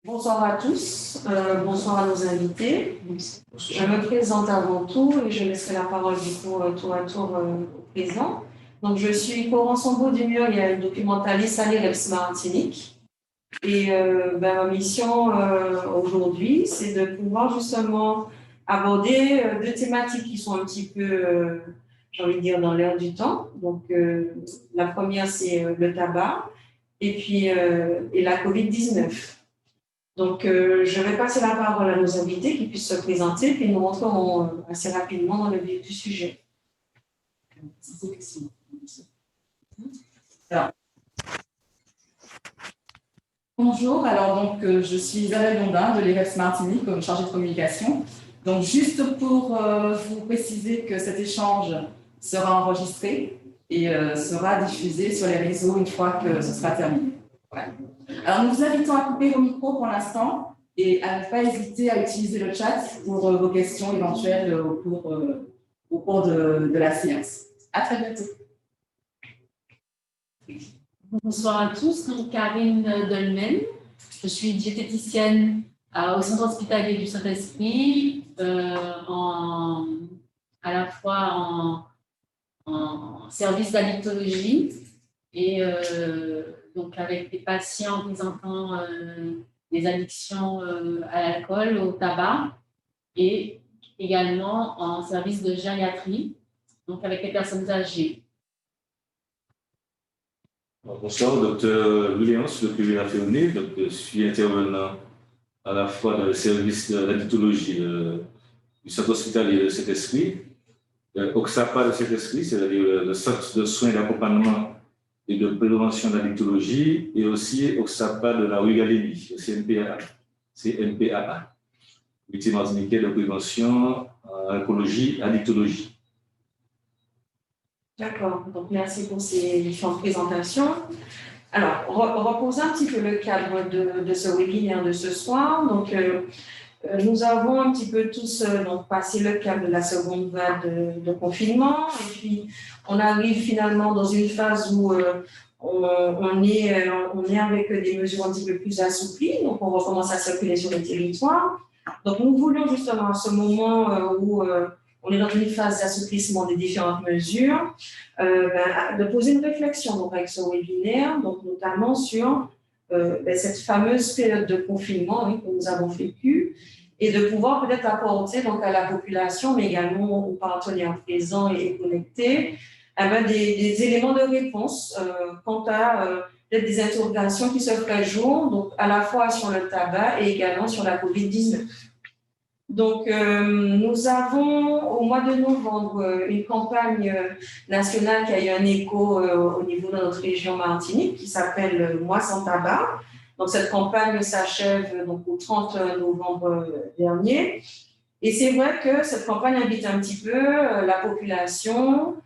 Bonsoir à tous, bonsoir à nos invités. Je me présente avant tout et je laisserai la parole du coup tour à tour au présent. Donc, je suis Coran Sambo du Mur, il y a une documentaliste à l'IREPS Martinique. Et ma mission aujourd'hui, c'est de pouvoir justement aborder deux thématiques qui sont un petit peu, j'ai envie de dire, dans l'air du temps. Donc, la première, c'est le tabac et puis et la COVID-19. Donc, je vais passer la parole à nos invités qui puissent se présenter, puis nous rentrerons assez rapidement dans le vif du sujet. Alors, bonjour, je suis Isabelle Blondin de l'IREPS Martinique comme chargée de communication. Donc, juste pour vous préciser que cet échange sera enregistré et sera diffusé sur les réseaux une fois que ce sera terminé. Voilà. Alors, nous vous invitons à couper vos micros pour l'instant et à ne pas hésiter à utiliser le chat pour vos questions éventuelles au cours de la séance. À très bientôt. Bonsoir à tous, donc Karine Dolmen. Je suis diététicienne au centre hospitalier du Saint-Esprit, à la fois en service d'addictologie et donc avec des patients présentant des addictions à l'alcool, au tabac, et également en service de gériatrie, donc avec les personnes âgées. Bonsoir, docteur Williams, le privé Féoné. Donc, je suis intervenant à la fois dans le service de l'addictologie du centre hospitalier de Saint-Esprit, OXAPA de Saint-Esprit, c'est-à-dire le centre de soins d'accompagnement et de prévention de l'addictologie, et aussi OXAPA de la rue Galénie, CMPAA, Unité martiniquaise de prévention en alcoolologie, addictologie. D'accord, donc merci pour ces différentes présentations. Alors, reposer un petit peu le cadre de ce webinaire de ce soir. Donc, nous avons un petit peu tous passé le cap de la seconde vague de confinement, et puis on arrive finalement dans une phase où on est avec des mesures un petit peu plus assouplies, donc on recommence à circuler sur les territoires. Donc, nous voulions justement à ce moment où on est dans une phase d'assouplissement des différentes mesures, de poser une réflexion donc, avec ce webinaire, donc notamment sur cette fameuse période de confinement que nous avons vécue, et de pouvoir peut-être apporter donc, à la population, mais également aux partenaires présents et connectés, des éléments de réponse quant à peut-être des interrogations qui se feraient jour, donc à la fois sur le tabac et également sur la COVID-19. Donc, nous avons au mois de novembre une campagne nationale qui a eu un écho au niveau de notre région Martinique qui s'appelle Moi sans tabac. Donc, cette campagne s'achève donc, au 30 novembre dernier. Et c'est vrai que cette campagne invite un petit peu la population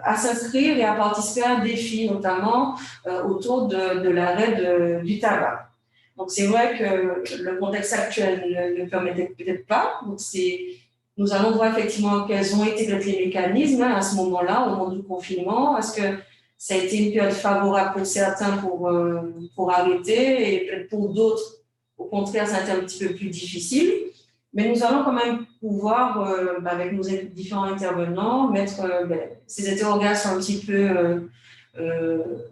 à s'inscrire et à participer à un défi, notamment autour de l'arrêt du tabac. Donc, c'est vrai que le contexte actuel ne permettait peut-être pas. Donc, nous allons voir effectivement quels ont été les mécanismes à ce moment-là, au moment du confinement. Est-ce que ça a été une période favorable pour certains pour arrêter et peut-être pour d'autres, au contraire, ça a été un petit peu plus difficile. Mais nous allons quand même pouvoir, avec nos différents intervenants, mettre ces interrogations un petit peu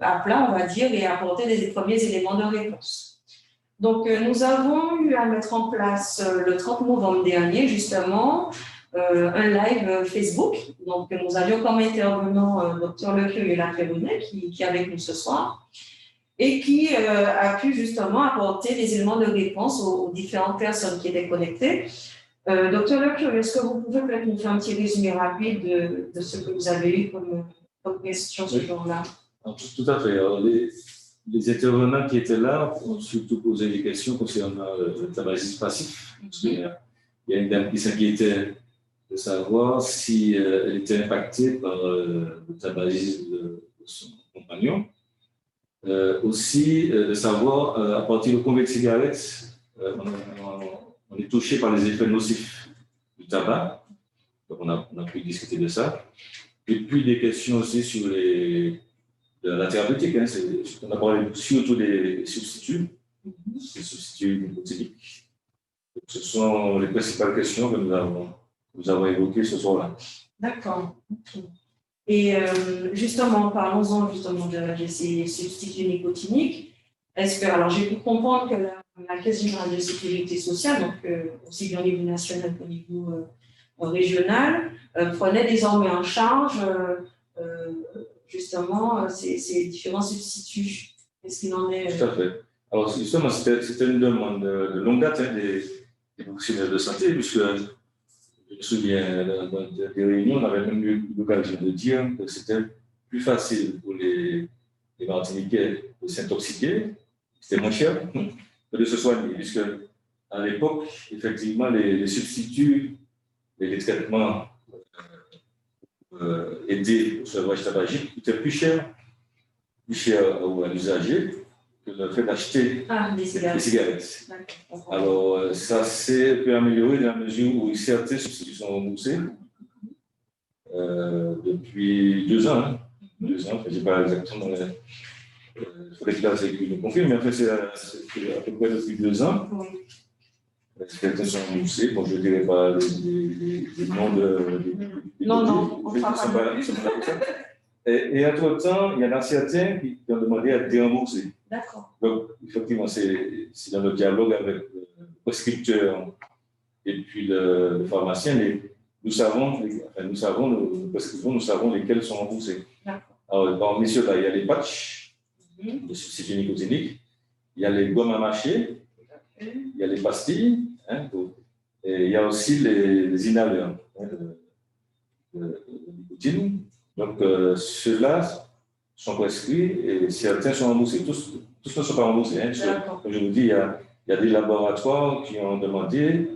à plat, on va dire, et apporter des premiers éléments de réponse. Donc, nous avons eu à mettre en place le 30 novembre dernier, justement, un live Facebook. Donc, nous avions comme intervenant Dr Lecurieux Lafayette qui est avec nous ce soir et qui a pu justement apporter des éléments de réponse aux différentes personnes qui étaient connectées. Dr Lecurieux, est-ce que vous pouvez peut-être nous faire un petit résumé rapide de ce que vous avez eu comme question ce jour-là? Tout à fait. Alors, les intervenants qui étaient là ont surtout posé des questions concernant le tabagisme passif. Parce qu'il y a une dame qui s'inquiétait de savoir si elle était impactée par le tabagisme de son compagnon. Aussi, de savoir à partir de combien de cigarettes on est touché par les effets nocifs du tabac. Donc, on a pu discuter de ça. Et puis, des questions aussi sur la thérapeutique, on a parlé surtout des substituts, les substituts nicotiniques. Donc, ce sont les principales questions que nous avons évoquées ce soir-là. D'accord. Ok. Et justement, parlons-en justement de ces substituts nicotiniques. Est-ce que, alors j'ai pu comprendre que la Caisse générale de sécurité sociale, donc aussi bien au niveau national qu'au niveau régional, prenait désormais en charge justement ces différents substituts. Qu'est-ce qu'il en est Tout à fait. Alors justement, c'était une demande de longue date des professionnels de santé, puisque je me souviens, dans des réunions, on avait même eu l'occasion de dire que c'était plus facile pour les Martiniquais de s'intoxiquer, c'était moins cher que de se soigner, puisque à l'époque, effectivement, les substituts et les traitements aidés au sevrage tabagique coûtaient plus cher à l'usager que le fait d'acheter des cigarettes. Alors, ça s'est un peu amélioré dans la mesure où certains substituts sont remboursés depuis 2 ans. Hein. 2 ans, je ne sais pas exactement. Il faudrait que là, c'est que je confirme, mais en fait, c'est à peu près depuis 2 ans. Certains sont remboursés. Bon, je ne dirais pas les noms non, on ne fera pas. Et entre-temps, il y en a certains qui ont demandé à être déremboursés. D'accord. Donc, effectivement, c'est dans le dialogue avec le prescripteur et puis le pharmacien, nous savons, nous savons lesquels sont remboursés. D'accord. Alors, parmi ceux-là, il y a les patchs de substituts nicotiniques, il y a les gommes à mâcher, il y a les pastilles, et il y a aussi les inhaleurs de nicotine. Donc, ceux-là sont prescrits et certains sont remboursés. Tous ne sont pas remboursés. Comme je vous dis, il y a des laboratoires qui ont demandé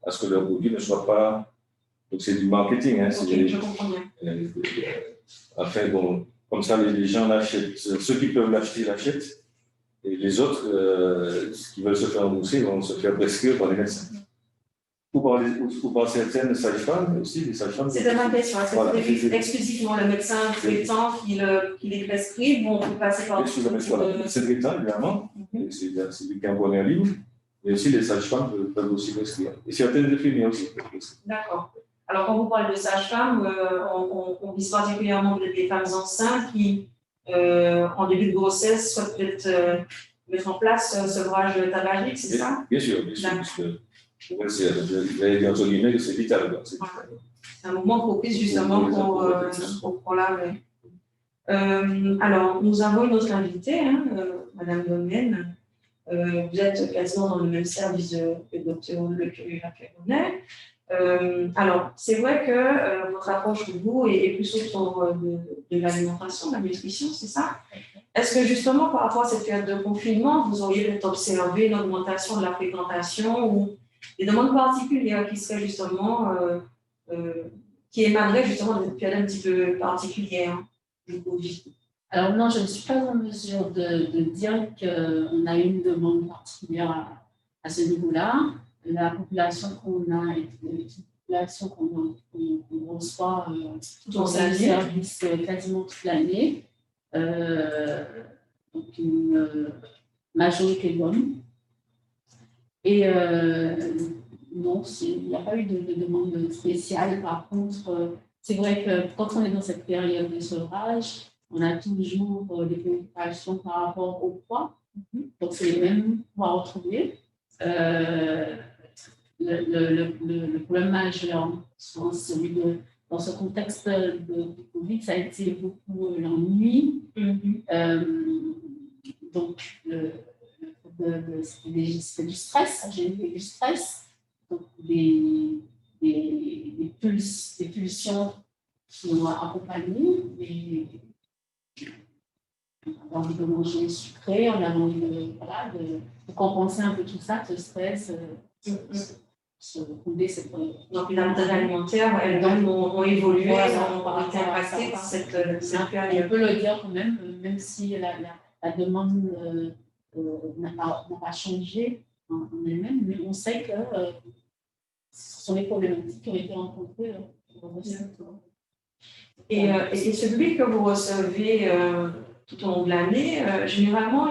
à ce que leur produit ne soit pas. Donc, c'est du marketing. Je comprends bien. Enfin, bon, comme ça, les gens l'achètent. Ceux qui peuvent l'acheter, l'achètent. Et les autres qui veulent se faire rembourser vont se faire prescrire par les médecins. Ou par certaines sages-femmes aussi, les sages-femmes. C'est ma question. Est-ce que c'est exclusivement le médecin traitant qui les prescrit ou on peut passer par le médecin traitant, évidemment, c'est du cambrone en ligne, mais aussi les sages-femmes peuvent aussi prescrire. Et certaines infirmières aussi peuvent prescrire. D'accord. Alors, quand vous parlez de sages-femmes, on vise particulièrement des femmes enceintes qui, en début de grossesse, souhaitent peut-être mettre en place ce sevrage tabagique, c'est ça? Bien sûr, parce que je vais dire entre guillemets que c'est vital. C'est un moment propice justement pour laver. Alors, nous avons une autre invitée, Madame Domaine. Vous êtes quasiment dans le même service que Dr. Le Curé Lafayette. Alors, c'est vrai que votre approche de vous est plus autour de l'alimentation, de la nutrition, c'est ça? Est-ce que justement, par rapport à cette période de confinement, vous auriez peut-être observé une augmentation de la fréquentation ou des demandes particulières qui seraient justement, qui émaneraient justement d'une période un petit peu particulière du Covid? Alors non, je ne suis pas en mesure de dire qu'on a une demande particulière à ce niveau-là. La population qu'on a est une population qu'on reçoit dans le service quasiment toute l'année. Donc une majorité d'hommes. Et non, il n'y a pas eu de demande spéciale. Par contre, c'est vrai que quand on est dans cette période de sevrage, on a toujours des préoccupations par rapport au poids. Donc, c'est les mêmes qu'on va retrouver. Le problème majeur, celui dans ce contexte de Covid, ça a été beaucoup l'ennui. Donc, c'est du stress, j'ai eu du stress, donc des pulsions qui m'ont accompagné. On a envie de manger sucré, on a envie de compenser un peu tout ça, ce stress, se couler cette. Donc, les habitudes alimentaires, elles ont évolué, ont été impactées par cette période. On peut le dire quand même si la demande n'a pas changé en elle-même, mais on sait que ce sont les problématiques qui ont été rencontrées. Et ce public que vous recevez tout au long de l'année, généralement,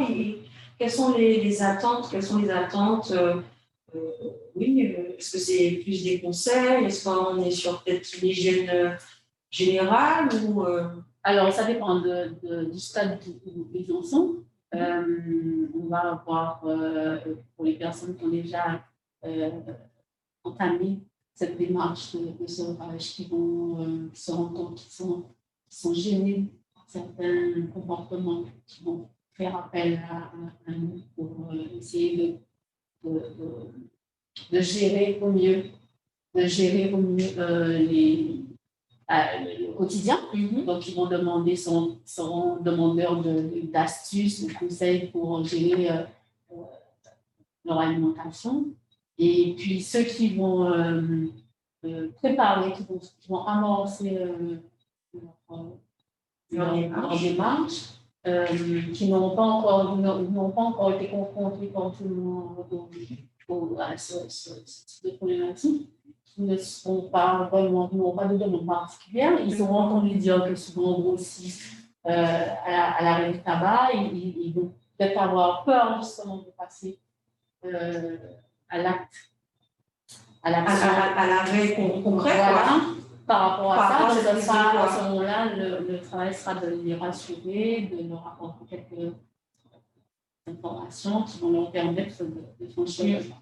quelles sont les attentes? Quelles sont les attentes oui, est-ce que c'est plus des conseils? Est-ce qu'on est sur peut-être l'hygiène générale ou Alors, ça dépend du stade où ils en sont. On va avoir, pour les personnes qui ont déjà entamé cette démarche de sevrage, qui vont se rendre compte qu'ils sont gênés par certains comportements, qui vont faire appel à nous pour essayer de gérer au mieux, le quotidien. Donc, ils vont seront demandeurs d'astuces, de conseils pour gérer leur alimentation. Et puis, ceux qui vont préparer, qui vont amorcer leur démarche, qui n'ont pas encore été confrontés forcément à ce type de problématique, qui ne n'ont pas de demande particulière. Ils auront entendu dire que souvent on grossit à l'arrêt du tabac, ils vont peut-être avoir peur justement de passer à l'acte, à l'arrêt concret. Voilà. Par rapport à ça, à ce moment-là, le travail sera de les rassurer, de leur apporter quelques informations qui vont leur permettre de franchir le pas.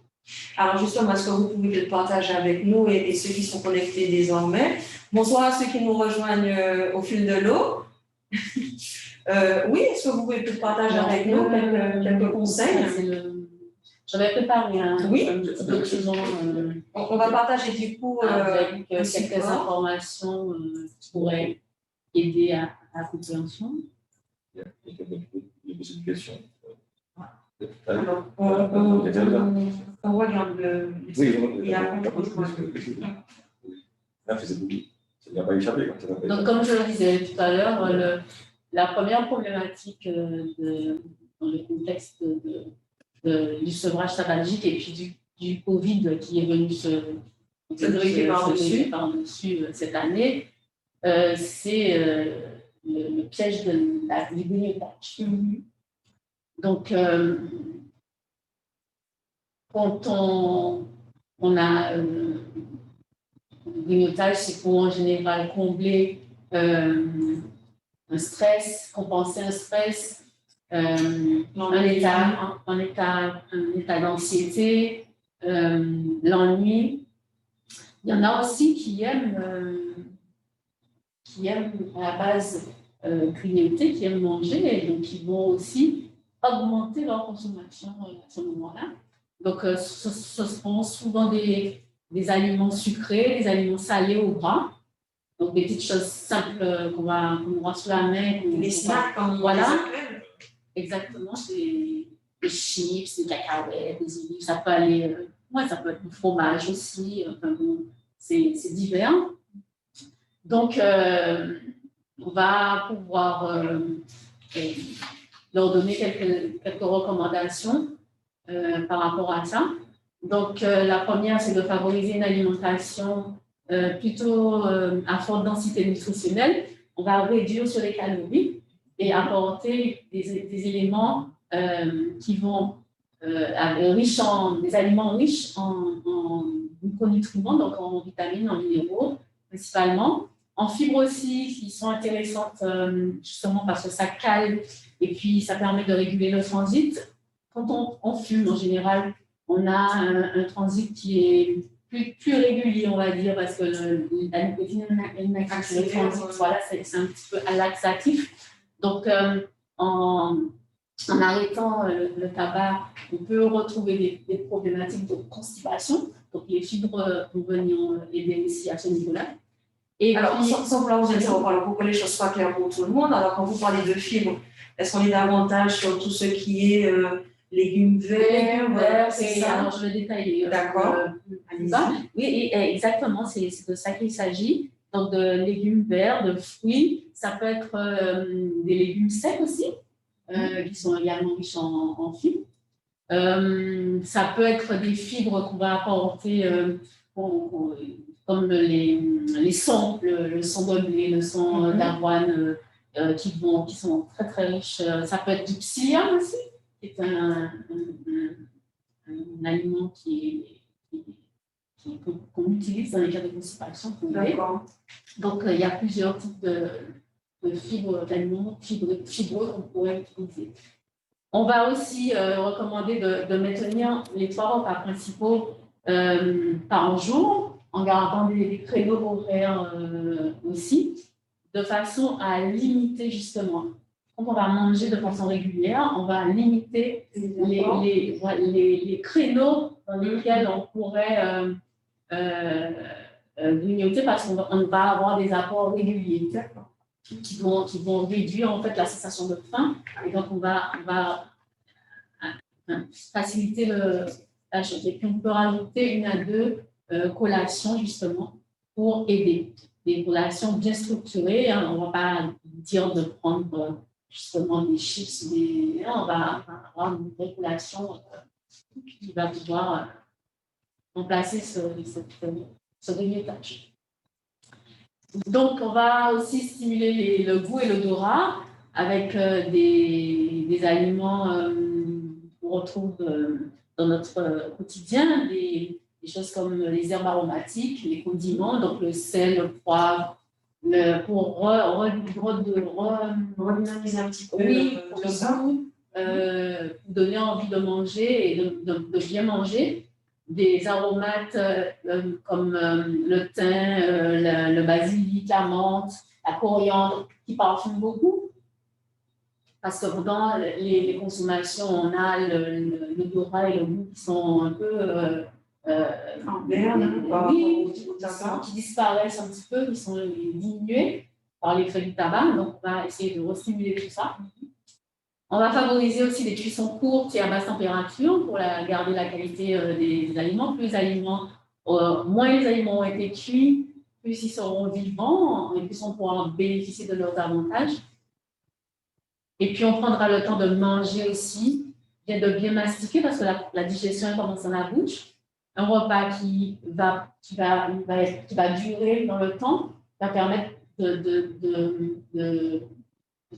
Alors justement, est-ce que vous pouvez le partager avec nous et ceux qui sont connectés désormais? Bonsoir à ceux qui nous rejoignent au fil de l'eau. Oui, est-ce que vous pouvez le partager avec nous quelques conseils? J'avais préparé un document. On va partager du coup avec quelques informations qui pourraient aider à la compréhension. Il y a quelqu'un qui pose une question. Alors, on regarde le. Oui, donc, comme je le disais tout à l'heure, la première problématique dans le contexte du sevrage tabagique et puis du Covid qui est venu se greffer par-dessus cette année, c'est le piège du grignotage. Donc, quand on a le grignotage, c'est pour en général combler un stress, compenser un stress, un état d'anxiété, l'ennui. Il y en a aussi qui aiment à la base grignoter, qui aiment manger, et donc ils vont aussi augmenter leur consommation à ce moment-là. Donc, ce seront souvent des aliments sucrés, des aliments salés au gras. Donc, des petites choses simples qu'on aura sous la main. Les snacks, voilà. Exactement. Des chips, des cacahuètes, des olives. Ça peut aller. Ça peut être du fromage aussi. Enfin, bon, c'est divers. Donc, on va pouvoir leur donner quelques recommandations par rapport à ça. Donc, la première, c'est de favoriser une alimentation plutôt à forte densité nutritionnelle. On va réduire sur les calories et apporter des éléments qui vont des aliments riches en micronutriments, donc en vitamines, en minéraux principalement, en fibres aussi qui sont intéressantes justement parce que ça cale et puis ça permet de réguler le transit. Quand on fume en général, on a un transit qui est plus régulier, on va dire, parce que la nicotine inactive, le transit, voilà, c'est un petit peu laxatif. Donc, en arrêtant le tabac, on peut retrouver des problématiques de constipation. Donc, les fibres vont venir aider aussi à ce niveau-là. Et alors, puis, sans vouloir vous interrompre, alors pour que les choses soient claires pour tout le monde, alors quand vous parlez de fibres, est-ce qu'on est davantage sur tout ce qui est légumes verts, c'est ça. Alors, je vais détailler. D'accord. Oui, exactement, c'est de ça qu'il s'agit. Donc, de légumes verts, de fruits. Ça peut être des légumes secs aussi, qui sont également riches en fibres. Ça peut être des fibres qu'on va apporter, comme les sons, le son de blé, le son d'avoine, qui sont très, très riches. Ça peut être du psyllium aussi, est un aliment qu'on utilise dans les cas de constipation pour aider. D'accord. Donc, il y a plusieurs types de fibres d'aliments, fibreux qu'on pourrait utiliser. On va aussi recommander de maintenir les 3 repas principaux par jour, en gardant des créneaux horaires aussi, de façon à limiter justement. Quand on va manger de façon régulière, on va limiter les créneaux dans lesquels on pourrait grignoter parce qu'on va avoir des apports réguliers qui vont réduire en fait la sensation de faim. Et donc, on va faciliter la chose. Et puis, on peut rajouter 1 à 2 collations justement pour aider. Des collations bien structurées. Hein. On ne va pas dire de prendre justement des chips, on va avoir une vraie collation qui va pouvoir remplacer ce grignotage. Donc, on va aussi stimuler le goût et l'odorat avec des aliments qu'on retrouve dans notre quotidien, des choses comme les herbes aromatiques, les condiments, donc le sel, le poivre, pour redynamiser un petit peu pour tout le ça. goût, pour donner envie de manger et de bien manger. Des aromates comme le thym, le basilic, la menthe, la coriandre, qui parfument beaucoup. Parce que dans les consommations, on a l'odorat et le goût qui sont un peu En berne, qui disparaissent un petit peu, qui sont diminués par l'effet du tabac. Donc, on va essayer de restimuler tout ça. On va favoriser aussi des cuissons courtes et à basse température pour garder la qualité des aliments. Moins les aliments ont été cuits, plus ils seront vivants et plus on pourra bénéficier de leurs avantages. Et puis, on prendra le temps de manger aussi, de bien mastiquer parce que la digestion commence dans la bouche. Un repas qui va durer dans le temps va permettre de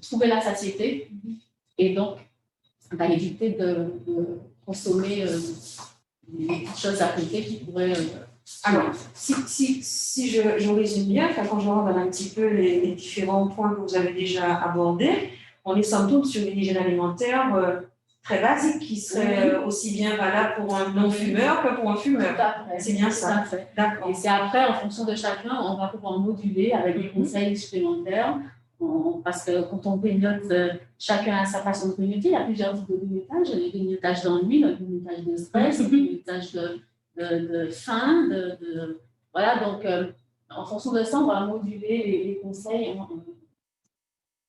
trouver la satiété et donc va éviter de consommer des petites choses à côté qui pourraient... Alors, si je résume bien, quand je regarde un petit peu les différents points que vous avez déjà abordés, on est somme toute sur une hygiène alimentaire très basique qui serait aussi bien valable pour un non-fumeur que pour un fumeur. C'est bien ça. D'accord. Et c'est après, en fonction de chacun, on va pouvoir moduler avec des conseils supplémentaires. Parce que quand on grignote, chacun a sa façon de grignoter. Il y a plusieurs types de grignotage. Le grignotage d'ennui, le grignotage de stress, le grignotage de faim. Voilà, donc en fonction de ça, on va moduler les conseils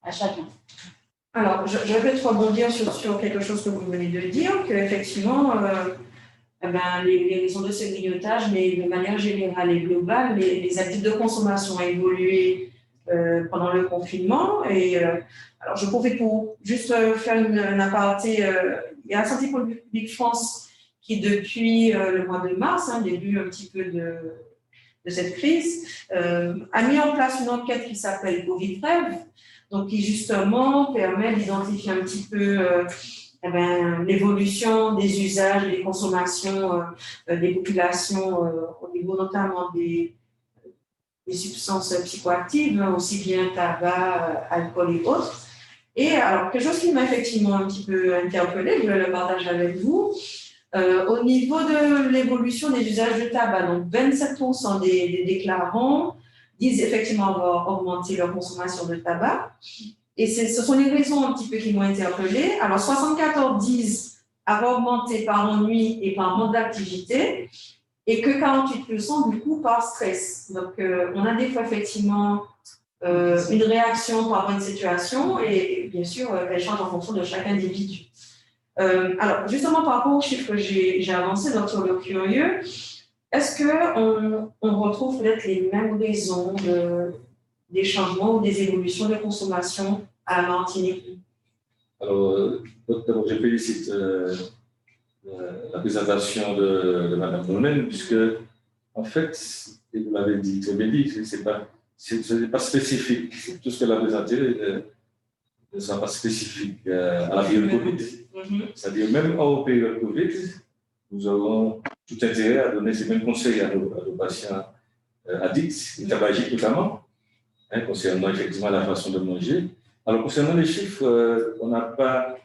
à chacun. Alors, je vais te rebondir sur quelque chose que vous venez de dire, qu'effectivement, les raisons de ce grignotage, mais de manière générale et globale, les habitudes de consommation ont évolué pendant le confinement. Et alors, je profite pour juste faire une aparté. Il y a la Santé publique France qui, depuis le mois de mars, début un petit peu de cette crise, a mis en place une enquête qui s'appelle Covid-19, donc qui justement permet d'identifier un petit peu l'évolution des usages et des consommations des populations au niveau notamment des substances psychoactives, aussi bien tabac, alcool et autres. Et alors, quelque chose qui m'a effectivement un petit peu interpellée, je le partage avec vous, au niveau de l'évolution des usages de tabac, donc 27% des déclarants disent effectivement avoir augmenté leur consommation de tabac. Et ce sont les raisons un petit peu qui m'ont interpellée. Alors, 74 disent avoir augmenté par ennui et par manque d'activité, et que 48% du coup par stress. Donc, on a des fois effectivement une réaction par rapport à une situation, et bien sûr, elle change en fonction de chaque individu. Alors, justement, par rapport aux chiffres que j'ai avancés, docteur Le Curieux, est-ce qu'on retrouve peut-être les mêmes raisons des changements ou des évolutions de consommation à la Martinique? Alors, d'abord, je félicite la présentation de Mme Dolmen, puisque, en fait, et vous l'avez dit, très bien dit, ce n'est pas spécifique. Tout ce qu'elle a présenté ne sera pas spécifique à la période Covid. C'est-à-dire, même hors période Covid, nous aurons tout intérêt à donner ces mêmes conseils à nos patients addicts, et tabagiques notamment, concernant effectivement la façon de manger. Alors, concernant les chiffres, on n'a pas,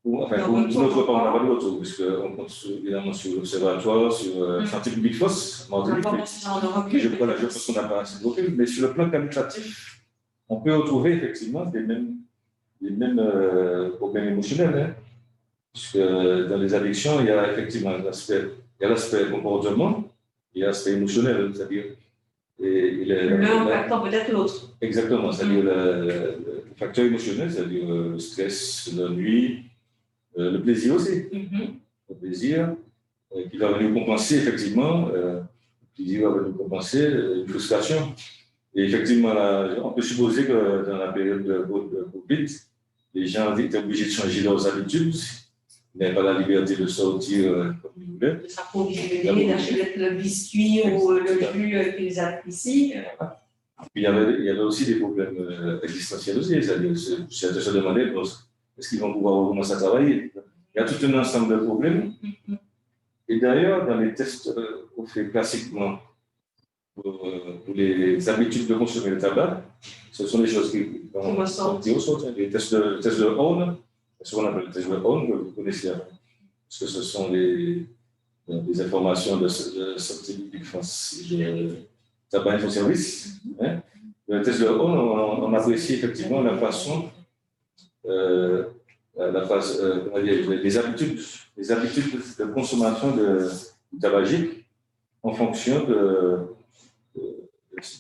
pour notre part, on n'a pas de retour, puisqu'on compte évidemment sur l'Observatoire, sur Santé publique FOSS, je pense qu'on n'a pas assez de recul, mais sur le plan qualitatif, on peut retrouver effectivement les mêmes problèmes émotionnels, puisque dans les addictions, il y a effectivement l'aspect comportement, il y a l'aspect émotionnel, c'est-à-dire l'un impactant peut-être l'autre. Exactement, c'est-à-dire le facteur émotionnel, c'est-à-dire le stress, l'ennui, le plaisir aussi. Le plaisir qui va venir compenser effectivement, le plaisir va venir compenser une frustration. Et effectivement, là, on peut supposer que dans la période de Covid, les gens étaient obligés de changer leurs habitudes. Ils n'avaient pas la liberté de sortir comme ils voulaient. De s'approvisionner, d'acheter le biscuit ou le jus qu'ils apprécient. Puis il y avait aussi des problèmes existentiels aussi, c'est-à-dire certains se demandaient est-ce qu'ils vont pouvoir recommencer à travailler. Il y a tout un ensemble de problèmes. Et d'ailleurs, dans les tests qu'on fait classiquement pour les habitudes de consommer le tabac, ce sont des choses qui vont sortir. Les tests de Horn, ce qu'on appelle les tests de Horn, que vous connaissez, parce que ce sont des informations de Santé publique France de tabac et service. Le test de Horn, on apprécie effectivement la façon, les habitudes de consommation de tabagique en fonction de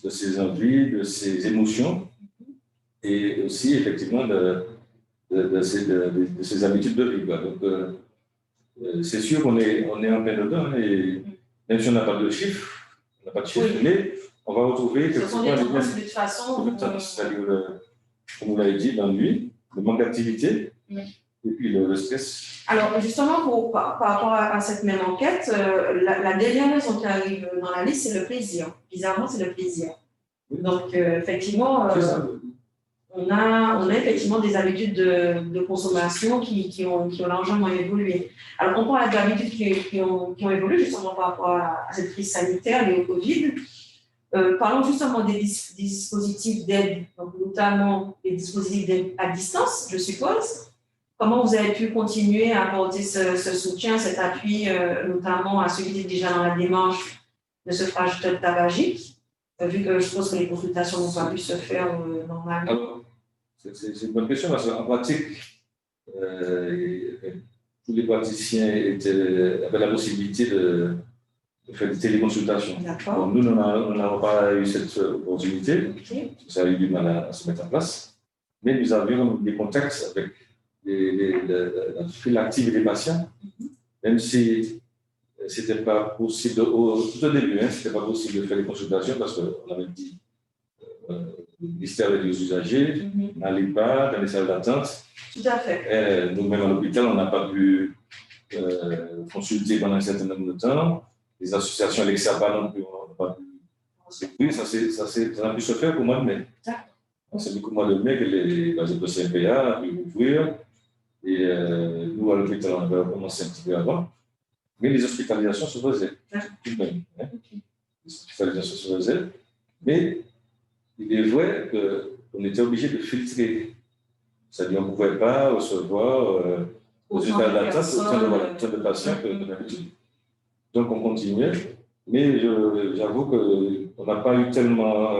ses envies, de ses émotions et aussi effectivement de ses habitudes de vie. Donc, c'est sûr qu'on est en plein dedans, et même si on n'a pas de chiffres, mais on va retrouver ce sont des tendances de toute façon. C'est-à-dire, comme vous l'avez dit, l'ennui, le manque d'activité et puis le stress. Alors, justement, par rapport à cette même enquête, la dernière raison qui arrive dans la liste, c'est le plaisir. Bizarrement, c'est le plaisir. Donc, effectivement, on a effectivement des habitudes de consommation qui ont largement évolué. Alors, on parle d'habitudes qui ont évolué justement par rapport à cette crise sanitaire liée au Covid. Parlons justement des dispositifs d'aide, donc notamment les dispositifs d'aide à distance, je suppose. Comment vous avez pu continuer à apporter ce soutien, cet appui, notamment à ceux qui étaient déjà dans la démarche de sevrage tabagique, vu que je suppose que les consultations n'ont pas pu se faire normalement? Alors, c'est une bonne question, parce qu'en pratique, tous les praticiens avaient la possibilité de faire des téléconsultations. D'accord. Nous n'avons pas eu cette opportunité, ça a eu du mal à se mettre en place, mais nous avions des contacts avec la file active des patients, même si ce n'était pas possible, tout au début, ce n'était pas possible de faire les consultations parce qu'on avait dit le ministère des usagers n'allait pas dans les salles d'attente. Tout à fait. Nous-mêmes à l'hôpital, on n'a pas pu consulter pendant un certain nombre de temps. Les associations, les XAPA non plus, on n'a pas pu. Oui, ça a pu se faire au mois de mai. C'est beaucoup mois de mai que les CMPA ont pu ouvrir. Et nous, à l'hôpital, on avait commencé un petit peu avant. Mais les hospitalisations se faisaient. Tout de même. Les hospitalisations se faisaient. Mais il est vrai qu'on était obligé de filtrer. C'est-à-dire qu'on ne pouvait pas recevoir aux états d'attente autant de patients que d'habitude. Donc, on continuait. Mais j'avoue qu'on n'a pas eu tellement.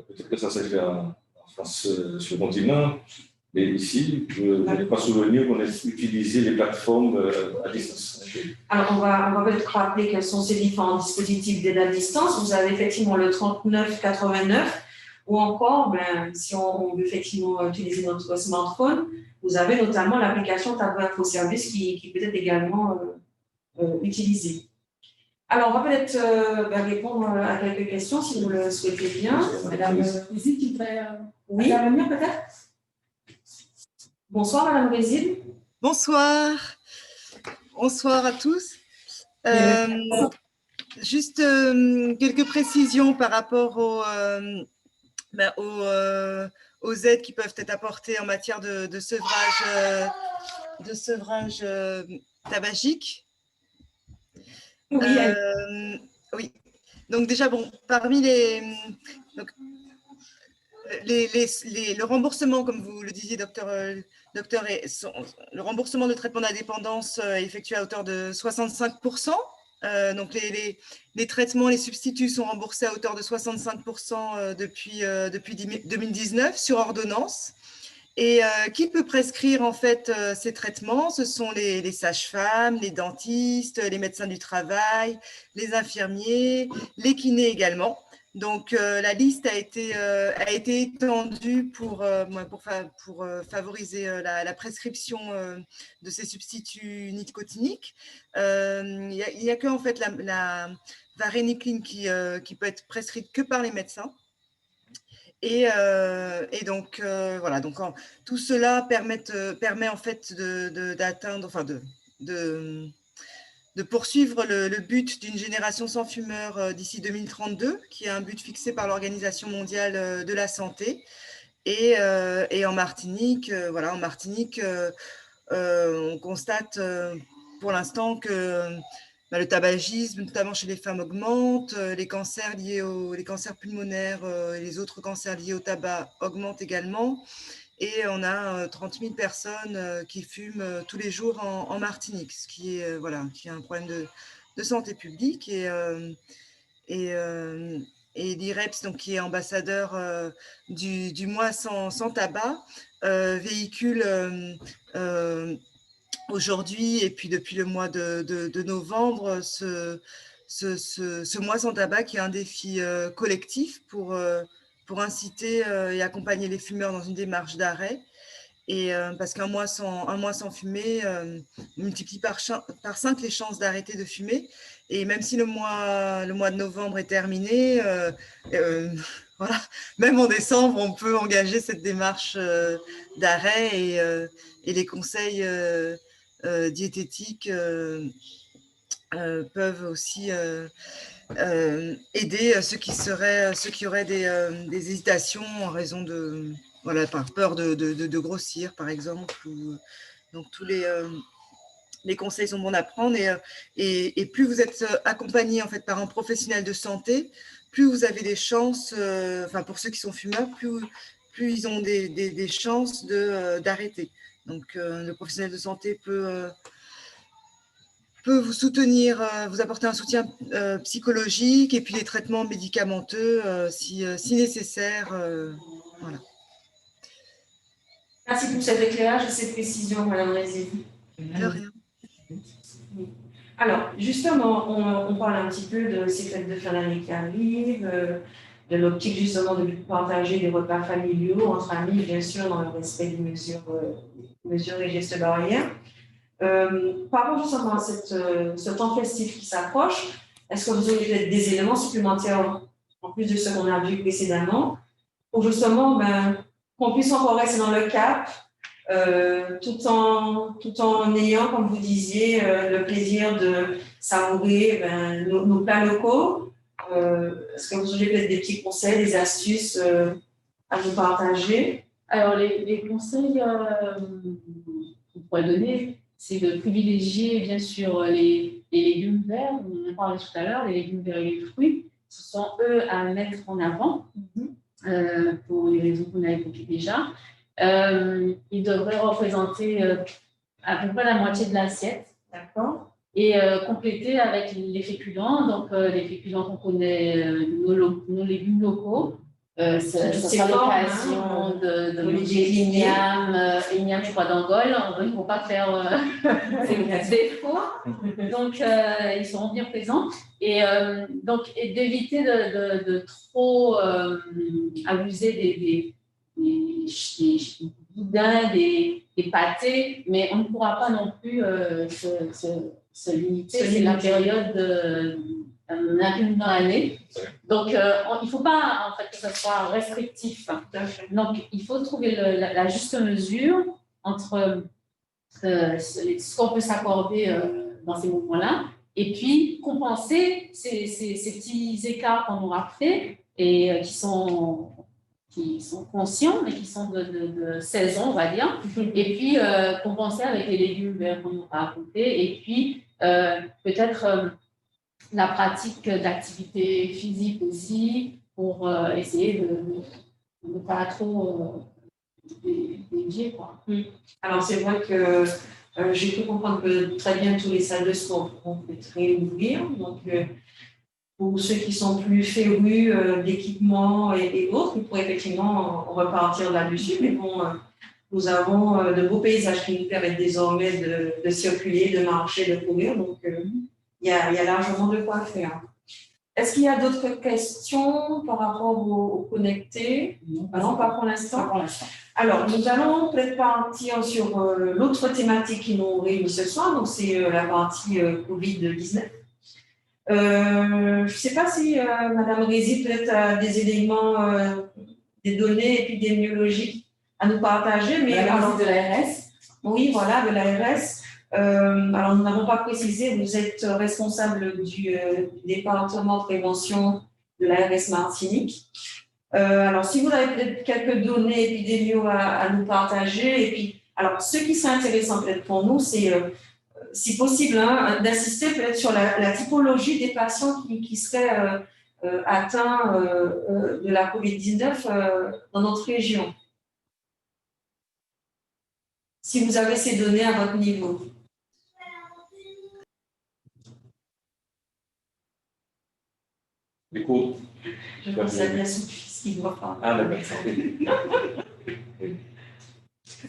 Peut-être que ça s'est fait en France, sur le continent. Mais ici, je n'ai pas souvenir qu'on ait utilisé les plateformes à distance. Alors, on va peut-être rappeler quels sont ces différents dispositifs d'aide à distance. Vous avez effectivement le 3989, ou encore, si on veut effectivement utiliser notre smartphone, vous avez notamment l'application Tabac Info Service qui peut être également utilisée. Alors, on va peut-être répondre à quelques questions si vous le souhaitez bien. Madame Rézil, qui voudrait intervenir peut-être? Bonsoir, Madame Rézil. Bonsoir. Bonsoir à tous. Juste quelques précisions par rapport aux aides qui peuvent être apportées en matière de sevrage tabagique. Oui, Oui. Donc déjà, bon, parmi le remboursement, comme vous le disiez, docteur, le remboursement de traitement de la dépendance est effectué à hauteur de 65%. Donc les traitements, les substituts sont remboursés à hauteur de 65% depuis 2019 sur ordonnance. Et qui peut prescrire en fait ces traitements? Ce sont les sages-femmes, les dentistes, les médecins du travail, les infirmiers, les kinés également. Donc la liste a été étendue pour favoriser la prescription de ces substituts nicotiniques. Il n'y a que en fait la varénicline qui peut être prescrite que par les médecins. Et donc, voilà, donc tout cela permet en fait d'atteindre, enfin de poursuivre le but d'une génération sans fumeur d'ici 2032, qui est un but fixé par l'Organisation mondiale de la santé. Et en Martinique, voilà, on constate pour l'instant que le tabagisme, notamment chez les femmes, augmente, les cancers les cancers pulmonaires et les autres cancers liés au tabac augmentent également. Et on a 30 000 personnes qui fument tous les jours en Martinique, ce qui est, qui est un problème de santé publique. Et l'IREPS, donc, qui est ambassadeur du mois sans tabac, véhicule aujourd'hui, et puis depuis le mois de novembre, ce mois sans tabac, qui est un défi collectif pour inciter et accompagner les fumeurs dans une démarche d'arrêt. Et parce qu'un mois sans fumer multiplie par 5 les chances d'arrêter de fumer. Et même si le mois de novembre est terminé, voilà, même en décembre, on peut engager cette démarche d'arrêt, et les conseils diététiques peuvent aussi aider ceux qui auraient des hésitations en raison de, par peur de grossir, par exemple. Donc tous les conseils sont bons à prendre, et plus vous êtes accompagné en fait par un professionnel de santé, plus vous avez des chances, pour ceux qui sont fumeurs, plus ils ont des chances d'arrêter. Donc le professionnel de santé peut vous soutenir, vous apporter un soutien psychologique, et puis les traitements médicamenteux si nécessaire. Voilà. Merci pour cet éclairage et cette précision, Madame Rézé. De rien. Alors, justement, on parle un petit peu de ces fêtes de fin d'année qui arrivent, de l'optique justement de partager des repas familiaux entre amis, bien sûr, dans le respect des mesures et gestes barrières. Par rapport justement à ce temps festif qui s'approche, est-ce que vous aurez peut-être des éléments supplémentaires en plus de ce qu'on a vu précédemment pour justement qu'on puisse encore rester dans le cap tout en ayant, comme vous disiez, le plaisir de savourer nos plats locaux? Est-ce que vous aurez peut-être des petits conseils, des astuces à nous partager? Alors, les conseils qu'on pourrait donner, c'est de privilégier bien sûr les légumes verts, on en parlait tout à l'heure, les légumes verts et les fruits. Ce sont eux à mettre en avant pour les raisons qu'on a évoquées déjà. Ils devraient représenter à peu près la moitié de l'assiette. D'accord. Et compléter avec les féculents. Donc, les féculents qu'on connaît, nos légumes locaux. Ça sera l'occasion de manger l'igname, je crois, d'Angola. Il ne faut pas faire défaut. Donc, ils seront bien présents. Et d'éviter de trop abuser des boudins, des pâtés, mais on ne pourra pas non plus se limiter. C'est la période dans l'année. Donc, il ne faut pas en fait, que ce soit restrictif. Donc, il faut trouver la juste mesure entre ce qu'on peut s'accorder dans ces moments-là et puis compenser ces petits écarts qu'on aura faits et qui sont qui sont conscients, mais qui sont de saison, on va dire. Et puis, compenser avec les légumes verts qu'on a raconté. Et puis, peut-être la pratique d'activité physique aussi, pour essayer de ne pas trop dévier, quoi. Alors, c'est vrai que j'ai pu comprendre que très bien tous les salles de sport vont peut-être réouvrir. Donc, pour ceux qui sont plus férus d'équipements et autres, ils pourraient effectivement repartir là-dessus. Mais bon, nous avons de beaux paysages qui nous permettent désormais de circuler, de marcher, de courir. Donc, il y a largement de quoi faire. Est-ce qu'il y a d'autres questions par rapport aux connectés? Non, pas pour l'instant. Alors, nous allons peut-être partir sur l'autre thématique qui nous réunit ce soir. Donc, c'est la partie Covid-19. Je ne sais pas si Madame Rézy peut-être a des éléments, des données épidémiologiques à nous partager. Mais alors, de l'ARS. Oui, voilà, de l'ARS. Alors, nous n'avons pas précisé, vous êtes responsable du département de prévention de l'ARS Martinique. Alors, si vous avez peut-être quelques données épidémiologiques à nous partager, et puis, alors, ce qui serait intéressant peut-être pour nous, c'est si possible, d'assister peut-être sur la typologie des patients qui seraient atteints de la COVID-19 dans notre région. Si vous avez ces données à votre niveau. Écoute. Je pense à bien son fils qui doit parler. Ah, d'accord.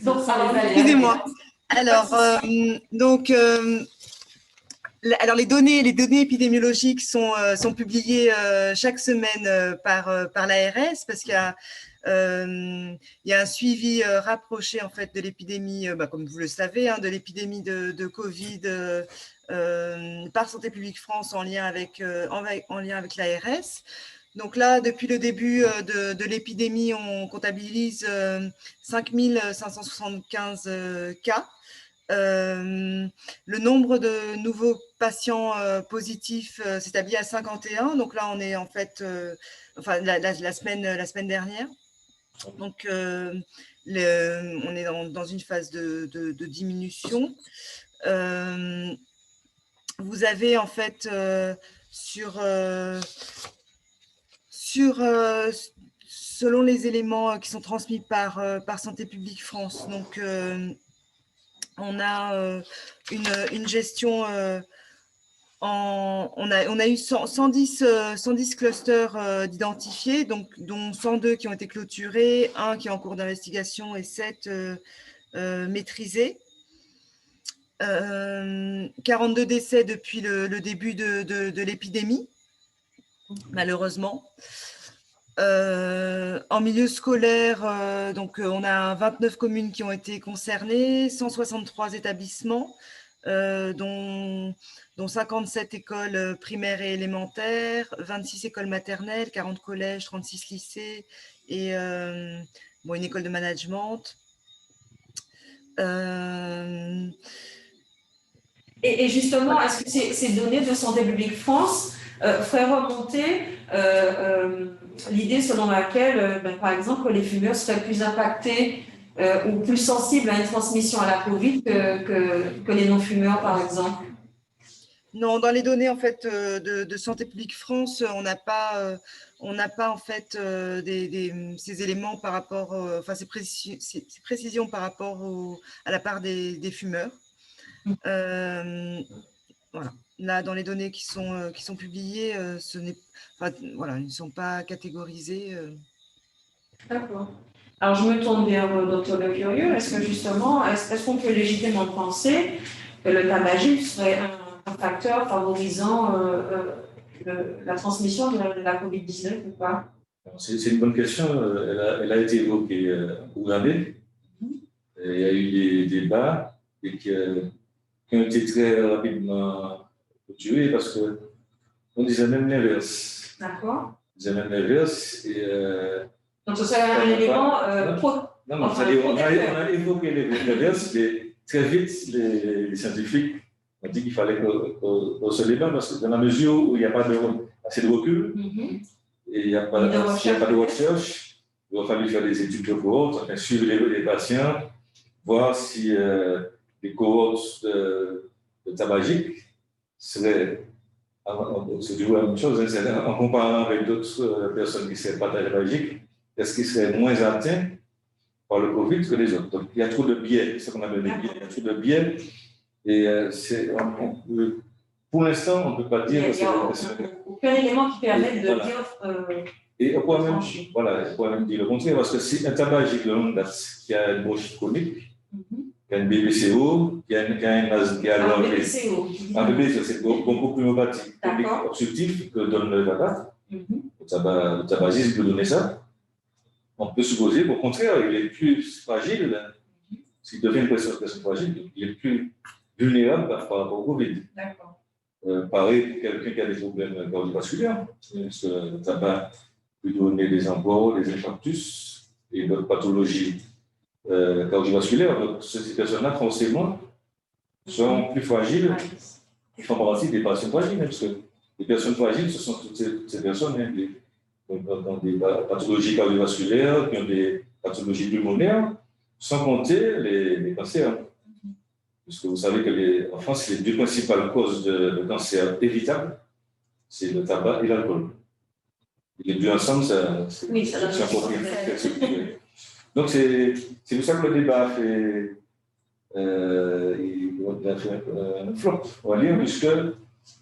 Donc, excusez-moi. Alors, alors les données épidémiologiques sont publiées chaque semaine par l'ARS parce qu'il y a un suivi rapproché en fait de l'épidémie, comme vous le savez, de l'épidémie de Covid par Santé publique France en lien avec l'ARS. Donc là, depuis le début de l'épidémie, on comptabilise 5575 cas. Le nombre de nouveaux patients positifs s'établit à 51. Donc là, on est en fait, la semaine dernière. Donc, on est dans une phase de diminution. Vous avez en fait selon les éléments qui sont transmis par Santé publique France, donc on a une gestion, on a eu 110 clusters d'identifiés, dont 102 qui ont été clôturés, 1 qui est en cours d'investigation et 7 maîtrisés. 42 décès depuis le début de l'épidémie, malheureusement. En milieu scolaire, donc on a 29 communes qui ont été concernées, 163 établissements, dont 57 écoles primaires et élémentaires, 26 écoles maternelles, 40 collèges, 36 lycées et une école de management. Et justement, est-ce que ces données de Santé publique France feraient remonter l'idée selon laquelle, par exemple, les fumeurs seraient plus impactés ou plus sensibles à une transmission à la Covid que les non-fumeurs, par exemple? Non, dans les données en fait de Santé publique France, on n'a pas en fait ces éléments par rapport, ces précisions par rapport à la part des fumeurs. Voilà. Là, dans les données qui sont publiées, ils ne sont pas catégorisés. D'accord. Alors, je me tourne vers Dr. Le Curieux. Est-ce que justement, est-ce qu'on peut légitimement penser que le tabagisme serait un facteur favorisant la transmission de la COVID-19 ou pas? C'est une bonne question. Elle a été évoquée au Gambie. Il y a eu des débats et qui ont été très rapidement clôturés parce qu'on disait même l'inverse. D'accord. On disait même l'inverse. Donc, ce serait un élément Non, on a évoqué l'inverse, mais très vite, les scientifiques ont dit qu'il fallait qu'on se débat parce que dans la mesure où il n'y a pas assez de recul, et il n'y a pas de recherche, il va falloir faire des études de cohorte, enfin, suivre les patients, voir si les cohortes de tabagiques seraient, c'est toujours la même chose, hein, en comparant avec d'autres personnes qui ne seraient pas tabagiques, est-ce qu'ils seraient moins atteints par le Covid que les autres. Donc, il y a trop de biais, c'est ce qu'on appelle des biais. Il y a trop de biais. Et pour l'instant, on ne peut pas dire. Il n'y a aucun élément qui permette de voilà. dire. Et on pourrait même dire le contraire, parce que si un tabagique de longue date qui a une bronchite chronique, qui a une BPCO, qui a un BPCO. Un BPCO, c'est beaucoup plus pneumatique, obstructif que donne le tabac. Le tabagisme peut donner ça. On peut supposer, au contraire, il est plus fragile. S'il devient une personne fragile, il est plus vulnérable par rapport au Covid. D'accord. Pareil pour quelqu'un qui a des problèmes cardiovasculaires, parce que le tabac peut donner des emboles, des infarctus et d'autres pathologies cardiovasculaires. Donc, ces personnes-là, forcément, sont plus fragiles. Ils font partie des patients fragiles, parce que les personnes fragiles, ce sont toutes ces personnes qui ont des pathologies cardiovasculaires, qui ont des pathologies pulmonaires, sans compter les cancers. Puisque vous savez qu'en France, les deux principales causes de cancer évitables, c'est le tabac et l'alcool. Les deux ensemble, c'est encore pire. Donc, c'est pour ça que le débat a fait un flop, on va dire, puisque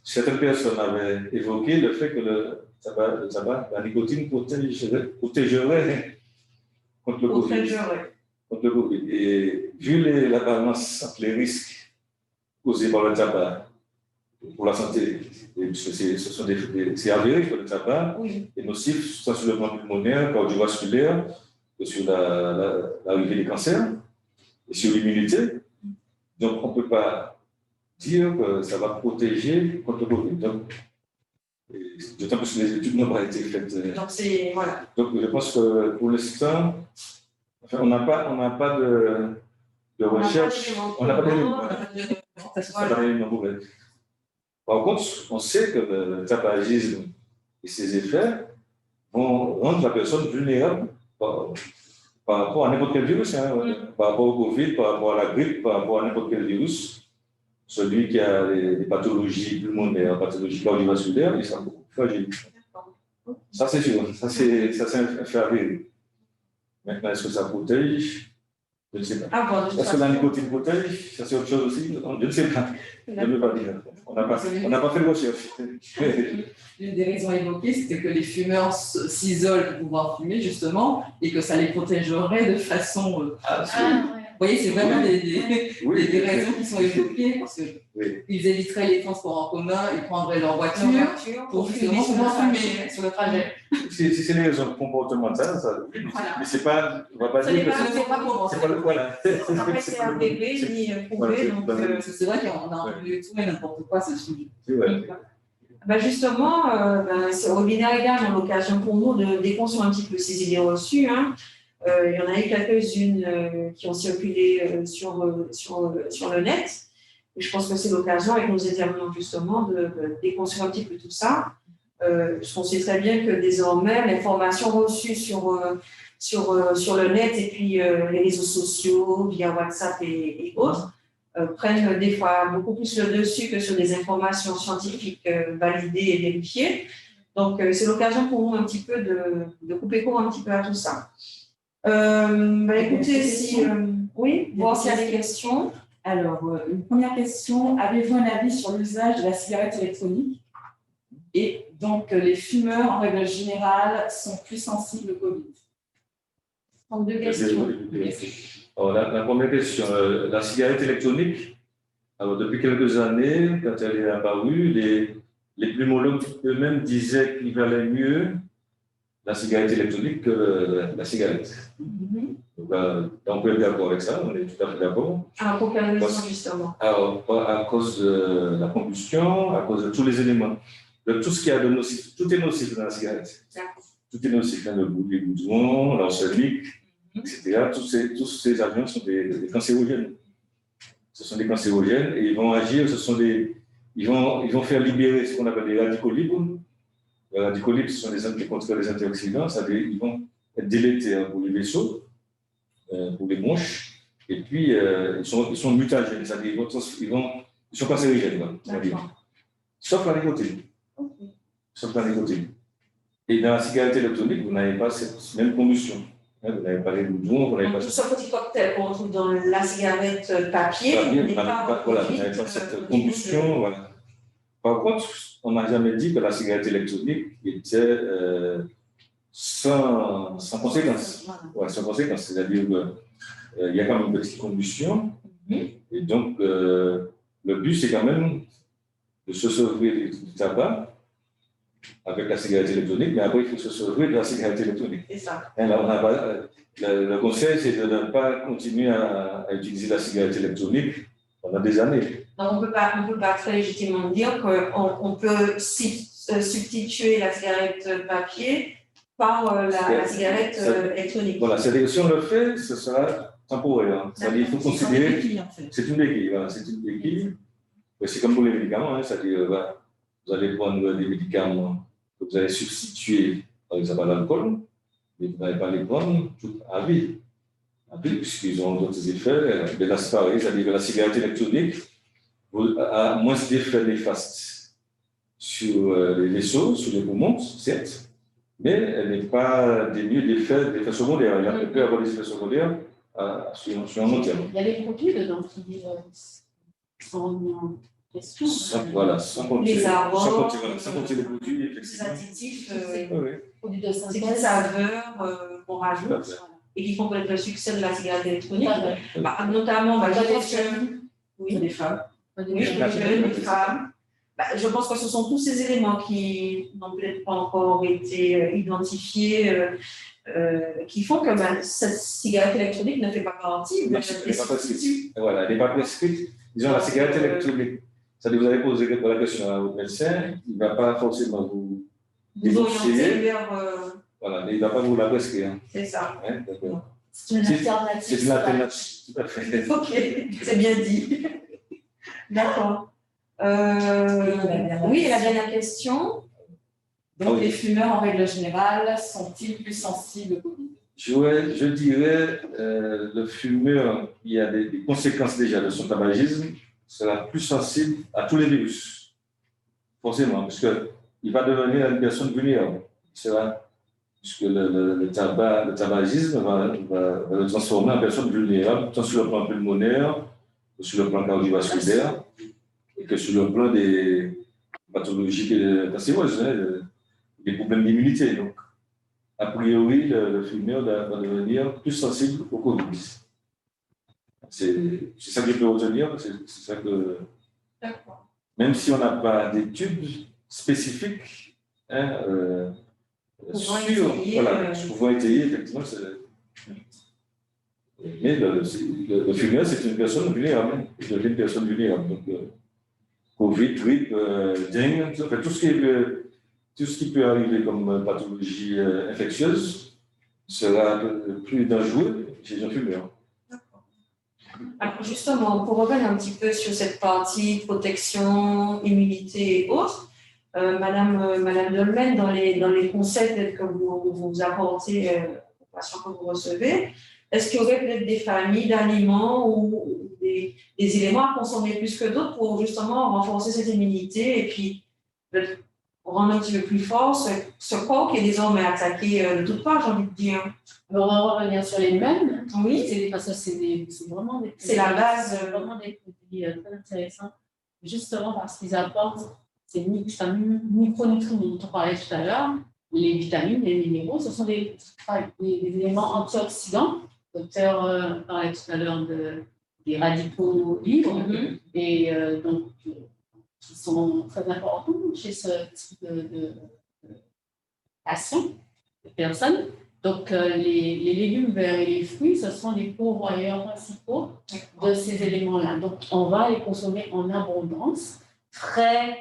certaines personnes avaient évoqué le fait que le tabac, la nicotine protégerait contre le Covid. Et vu la balance entre les risques causés par le tabac pour la santé, puisque c'est avéré que le tabac est nocif tant sur le plan pulmonaire, cardiovasculaire, que sur l'arrivée des cancers et sur l'immunité. Donc, on ne peut pas dire que ça va protéger contre le Covid. D'autant plus que les études n'ont pas été faites. Donc, je pense que pour l'instant, on n'a pas de recherche. On n'a pas d'éléments. Par contre, on sait que le tabagisme et ses effets vont rendre la personne vulnérable par rapport à n'importe quel virus, par rapport au Covid, par rapport à la grippe, par rapport à n'importe quel virus. Celui qui a des pathologies pulmonaires, pathologies cardiovasculaires, il sera beaucoup plus fragile. Ça, c'est sûr. Ça, c'est un fait avéré. Maintenant, est-ce que ça protège? Je ne sais pas. Est-ce que la nicotine protège? Ça, c'est autre chose aussi? Je ne sais pas. Je ne peux pas dire. On n'a pas fait de recherche. L'une des raisons évoquées, c'était que les fumeurs s'isolent pour pouvoir fumer, justement, et que ça les protégerait de façon. Vous voyez, c'est vraiment des raisons qui sont évoquées, parce qu'ils éviteraient les transports en commun, ils prendraient leur voiture pour justement pouvoir fumer sur le trajet. C'est des raisons comportementales, ça. Mais c'est pas. On ne va pas dire que c'est pas comment. C'est pas le. Voilà. Après, c'est un bébé, ni prouvé. C'est vrai qu'on a entendu tout et n'importe quoi, ce sujet. Justement, Robina et Gare ont l'occasion pour nous de déconstruire un petit peu ces idées reçues. Il y en a eu quelques-unes qui ont circulé sur le net. Et je pense que c'est l'occasion, avec nos intervenants justement, de déconstruire un petit peu tout ça. Parce qu'on sait très bien que désormais, l'information reçue sur le net et puis les réseaux sociaux, via WhatsApp et autres, prennent des fois beaucoup plus le dessus que sur des informations scientifiques validées et vérifiées. Donc, c'est l'occasion pour nous un petit peu de couper court un petit peu à tout ça. Écoutez, voir s'il y a des questions. Alors, une première question. Avez-vous un avis sur l'usage de la cigarette électronique? Et donc, les fumeurs, en règle générale, sont plus sensibles au Covid. Donc, deux questions. Alors, la première question, la cigarette électronique, alors depuis quelques années, quand elle est apparue, les pneumologues eux-mêmes disaient qu'il valait mieux la cigarette électronique que la cigarette. Donc, on peut être d'accord avec ça, on est tout à fait d'accord. Alors, pour quelle raison, justement? Alors, à cause de la combustion, à cause de tous les éléments. De tout ce qu'il y a de nocif, tout est nocif dans la cigarette. Tout est nocif, les goudrons, l'arsenic, etc. Tous ces avions sont des cancérogènes. Ce sont des cancérogènes et ils vont agir, ils vont faire libérer ce qu'on appelle des radicaux libres. Les radicaux libres, ce sont des anticontrôles, des antioxydants, c'est-à-dire ils vont être délétères pour les vaisseaux, pour les bronches, et puis ils sont mutagènes, c'est-à-dire ils sont cancérigènes, quoi, c'est-à-dire, sauf la nicotine. Sauf la nicotine. Et dans la cigarette électronique, vous n'avez pas cette même combustion. Vous n'avez pas les boutons, vous n'avez pas... Tout ce petit cocktail qu'on trouve dans la cigarette papier, voilà, vous n'avez pas cette combustion. Voilà. Par contre, on n'a jamais dit que la cigarette électronique était sans conséquence. Ouais, sans conséquence, c'est-à-dire qu'il y a quand même une petite combustion. Et donc, le but, c'est quand même de se sauver du tabac avec la cigarette électronique, mais après, il faut se sauver de la cigarette électronique. C'est ça. Et là, le conseil, c'est de ne pas continuer à utiliser la cigarette électronique pendant des années. Donc, on ne peut pas très légitimement dire qu'on peut substituer la cigarette papier par la cigarette électronique. Voilà, c'est-à-dire que si on le fait, ce sera temporaire. Hein. C'est-à-dire qu'il faut considérer. C'est une béquille, voilà, c'est une béquille. C'est comme pour les médicaments, hein, c'est-à-dire vous allez prendre des médicaments que vous allez substituer, par exemple, à l'alcool, mais vous n'allez pas les prendre à vie. Puisqu'ils ont d'autres effets. Mais là, c'est pareil, c'est-à-dire que la cigarette électronique a moins d'effets néfastes sur les vaisseaux, sur les poumons, certes, mais elle n'est pas dénuée d'effets secondaires. Elle peut avoir des effets secondaires sur un long terme. Il y a des produits dedans qui sont mis en question. Voilà, sans compter les arômes, les produits, les effectivement. additifs, Produits de c'est synthèse. des saveurs qu'on rajoute et qui font peut-être le succès de la cigarette électronique. Notamment, je pense que oui, des femmes. oui, les femmes. Je pense que ce sont tous ces éléments qui n'ont peut-être pas encore été identifiés, qui font que cette cigarette électronique ne fait pas partie. Elle n'est pas prescrite. Voilà, elle n'est pas prescrite. Disons, la cigarette électronique, c'est-à-dire vous allez poser la question à votre médecin, il ne va pas forcément vous orienter vers. Voilà, mais il ne va pas vous la prescrire. C'est ça. Ouais, c'est une alternative. C'est une alternative, tout à fait. Ok, c'est bien dit. D'accord. Oui, et la dernière question. Donc, les fumeurs, en règle générale, sont-ils plus sensibles au Covid? Je dirais, le fumeur qui a des conséquences déjà de son tabagisme sera plus sensible à tous les virus, forcément, parce qu'il va devenir une personne vulnérable. Puisque le tabagisme va le transformer en personne vulnérable, tant sur le plan pulmonaire que sur le plan cardiovasculaire et que sur le plan des pathologies cancéreuses, des problèmes d'immunité. Donc, a priori, le fumeur va devenir plus sensible au Covid. C'est ça que je peux retenir. C'est ça que, même si on n'a pas d'études spécifiques pouvant étayer, effectivement, mais le fumeur, c'est une personne vulnérable. Il devient une personne vulnérable. Donc, Covid, grippe, dengue, tout ce qui peut arriver comme pathologie infectieuse sera plus dangereux chez un fumeur. Alors justement, pour revenir un petit peu sur cette partie protection, immunité et autres, Madame Dolmen, dans les conseils que vous apportez aux patients que vous recevez, est-ce qu'il y aurait peut-être des familles d'aliments ou des éléments à consommer plus que d'autres pour justement renforcer cette immunité et puis rendre un petit peu plus fort ce corps qui est désormais attaqué de toutes parts, j'ai envie de dire. Alors, on va revenir sur les mêmes. Oui. Parce que c'est vraiment des c'est la base. Vraiment des produits très intéressants, justement parce qu'ils apportent ces micronutriments dont on parlait tout à l'heure, les vitamines, les minéraux, ce sont des éléments antioxydants. Le docteur parlait tout à l'heure des radicaux libres et donc qui sont très importants chez ce type de patients, de personnes. Donc, les légumes verts et les fruits, ce sont les pourvoyeurs principaux de ces éléments-là. Donc, on va les consommer en abondance, frais,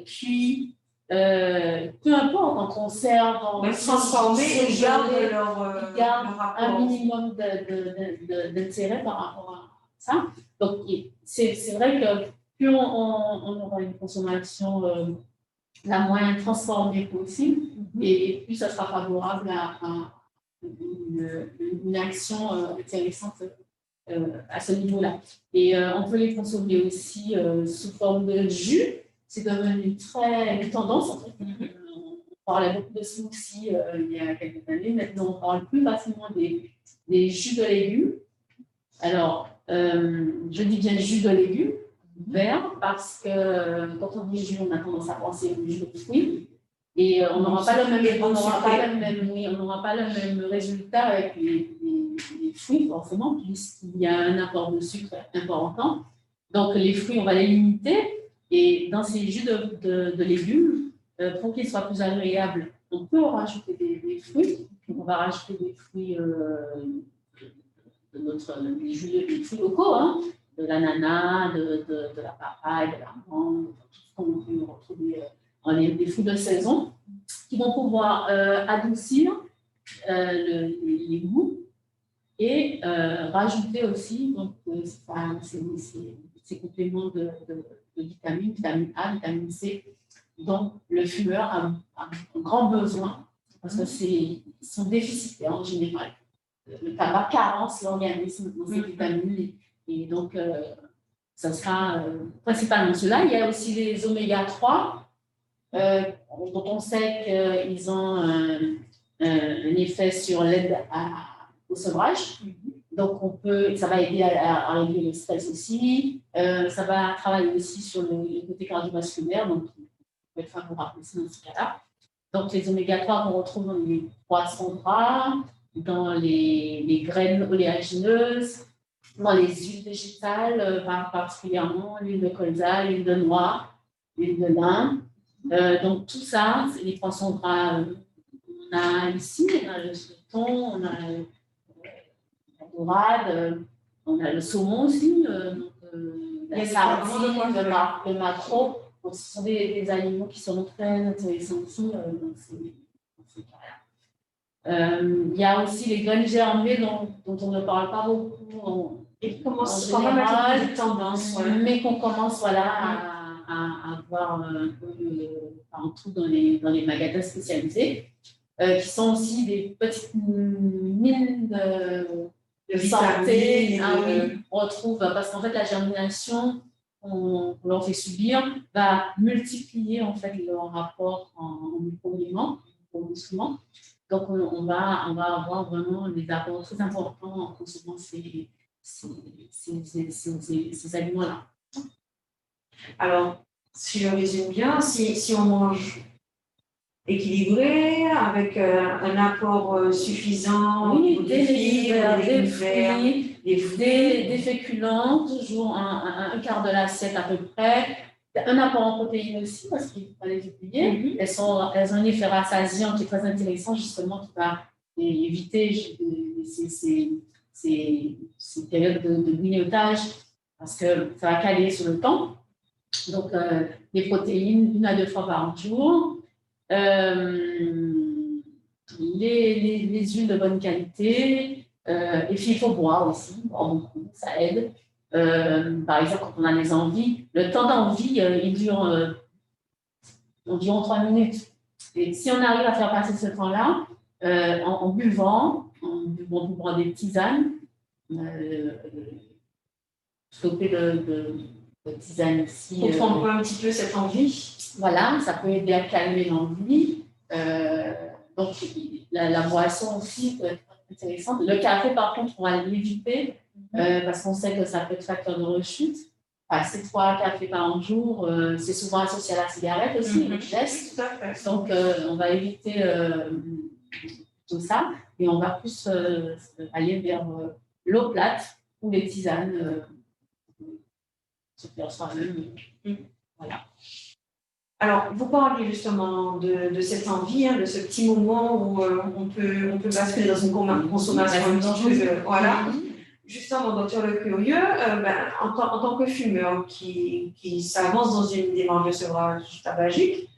cuits, peu importe, en conserve, en transformés, ils gardent un minimum d'intérêt par rapport à ça. Donc, c'est vrai que plus on aura une consommation la moins transformée possible, et plus ça sera favorable à une action intéressante à ce niveau-là. Et on peut les consommer aussi sous forme de jus. C'est devenu une tendance, en fait. On parlait beaucoup de smoothies il y a quelques années. Maintenant, on parle plus facilement des jus de légumes. Alors, je dis bien jus de légumes verts parce que quand on dit jus, on a tendance à penser au jus de fruits. Et on n'aura pas le même résultat avec les fruits, forcément, puisqu'il y a un apport de sucre important. Donc, les fruits, on va les limiter. Et dans ces jus de légumes, pour qu'ils soient plus agréables, on peut rajouter des fruits. On va rajouter des fruits des fruits locaux, hein, de l'ananas, de la papaye, de la mangue, tout ce qu'on peut retrouver des fruits de saison, qui vont pouvoir adoucir les goûts et rajouter aussi donc, ces compléments de vitamines, vitamine A, vitamine C, dont le fumeur a un grand besoin, parce que ils sont déficitaires en général. Le tabac carence l'organisme dans ces vitamines, et donc ça sera principalement cela. Il y a aussi les oméga 3, dont on sait qu'ils ont un effet sur l'aide au sevrage. Donc, ça va aider à réduire le stress aussi. Ça va travailler aussi sur le côté cardiovasculaire, donc qui peut être favorable aussi dans ce cas-là. Donc, les oméga 3 qu'on retrouve dans les poissons gras, dans les graines oléagineuses, dans les huiles végétales, particulièrement l'huile de colza, l'huile de noix, l'huile de lin. Donc, tout ça, c'est les poissons gras. On a ici, on a le thon, on a la dorade, on a le saumon aussi, la sardine, le maquereau. Donc, ce sont des aliments qui sont très intéressants aussi dans ces cas-là. Il y a aussi les graines germées dont on ne parle pas beaucoup et qui commencent quand même à être une tendance, mais qu'on commence à voir un peu partout dans les magasins spécialisés, qui sont aussi des petites mines de santé. On retrouve, parce qu'en fait, la germination qu'on leur fait subir va multiplier en fait leur rapport en micronutriments, donc on va avoir vraiment des apports très importants en consommant ces aliments-là. Alors, si je résume bien, si on mange équilibré, avec un apport suffisant, des féculents, toujours un quart de l'assiette à peu près, un apport en protéines aussi, parce qu'il ne faut pas les oublier. Elles ont un effet rassasiant qui est très intéressant, justement, qui va éviter ces périodes de grignotage, parce que ça va caler sur le temps. Donc, les protéines, 1 à 2 fois par jour. Les huiles de bonne qualité, et puis il faut boire aussi, boire beaucoup, ça aide. Par exemple, quand on a des envies, le temps d'envie, il dure environ 3 minutes. Et si on arrive à faire passer ce temps-là, en buvant des tisanes, stopper de tisane ici. Comprendre un petit peu cette envie. Voilà, ça peut aider à calmer l'envie. Donc, la boisson aussi peut être intéressante. Le café, par contre, on va l'éviter parce qu'on sait que ça peut être facteur de rechute. Passer 3 cafés par jour, c'est souvent associé à la cigarette aussi, le geste. Donc, on va éviter tout ça et on va plus aller vers l'eau plate ou les tisanes. Se faire soi-même. Voilà. Alors, vous parliez justement de cette envie, de ce petit moment où on peut basculer dans une consommation un petit peu. Voilà. Justement, docteur Le Curieux, en tant que fumeur qui s'avance dans une démarche de sevrage tabagique,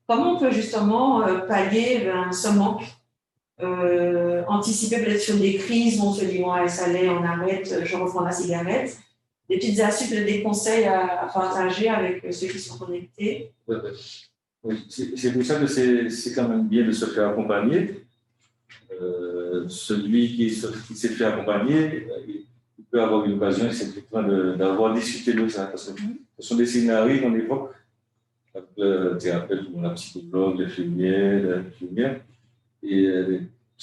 comment on peut justement pallier ce manque, anticiper peut-être sur des crises, on se dit, ça l'est, on arrête, je reprends la cigarette. Des petites astuces, des conseils à partager avec ceux qui sont connectés. Oui. C'est pour ça que c'est quand même bien de se faire accompagner. celui qui s'est fait accompagner, il peut avoir une occasion effectivement d'avoir discuté de ça. Parce que ce sont des scénarios qu'on évoque avec le thérapeute, la psychologue, l'infirmière. Et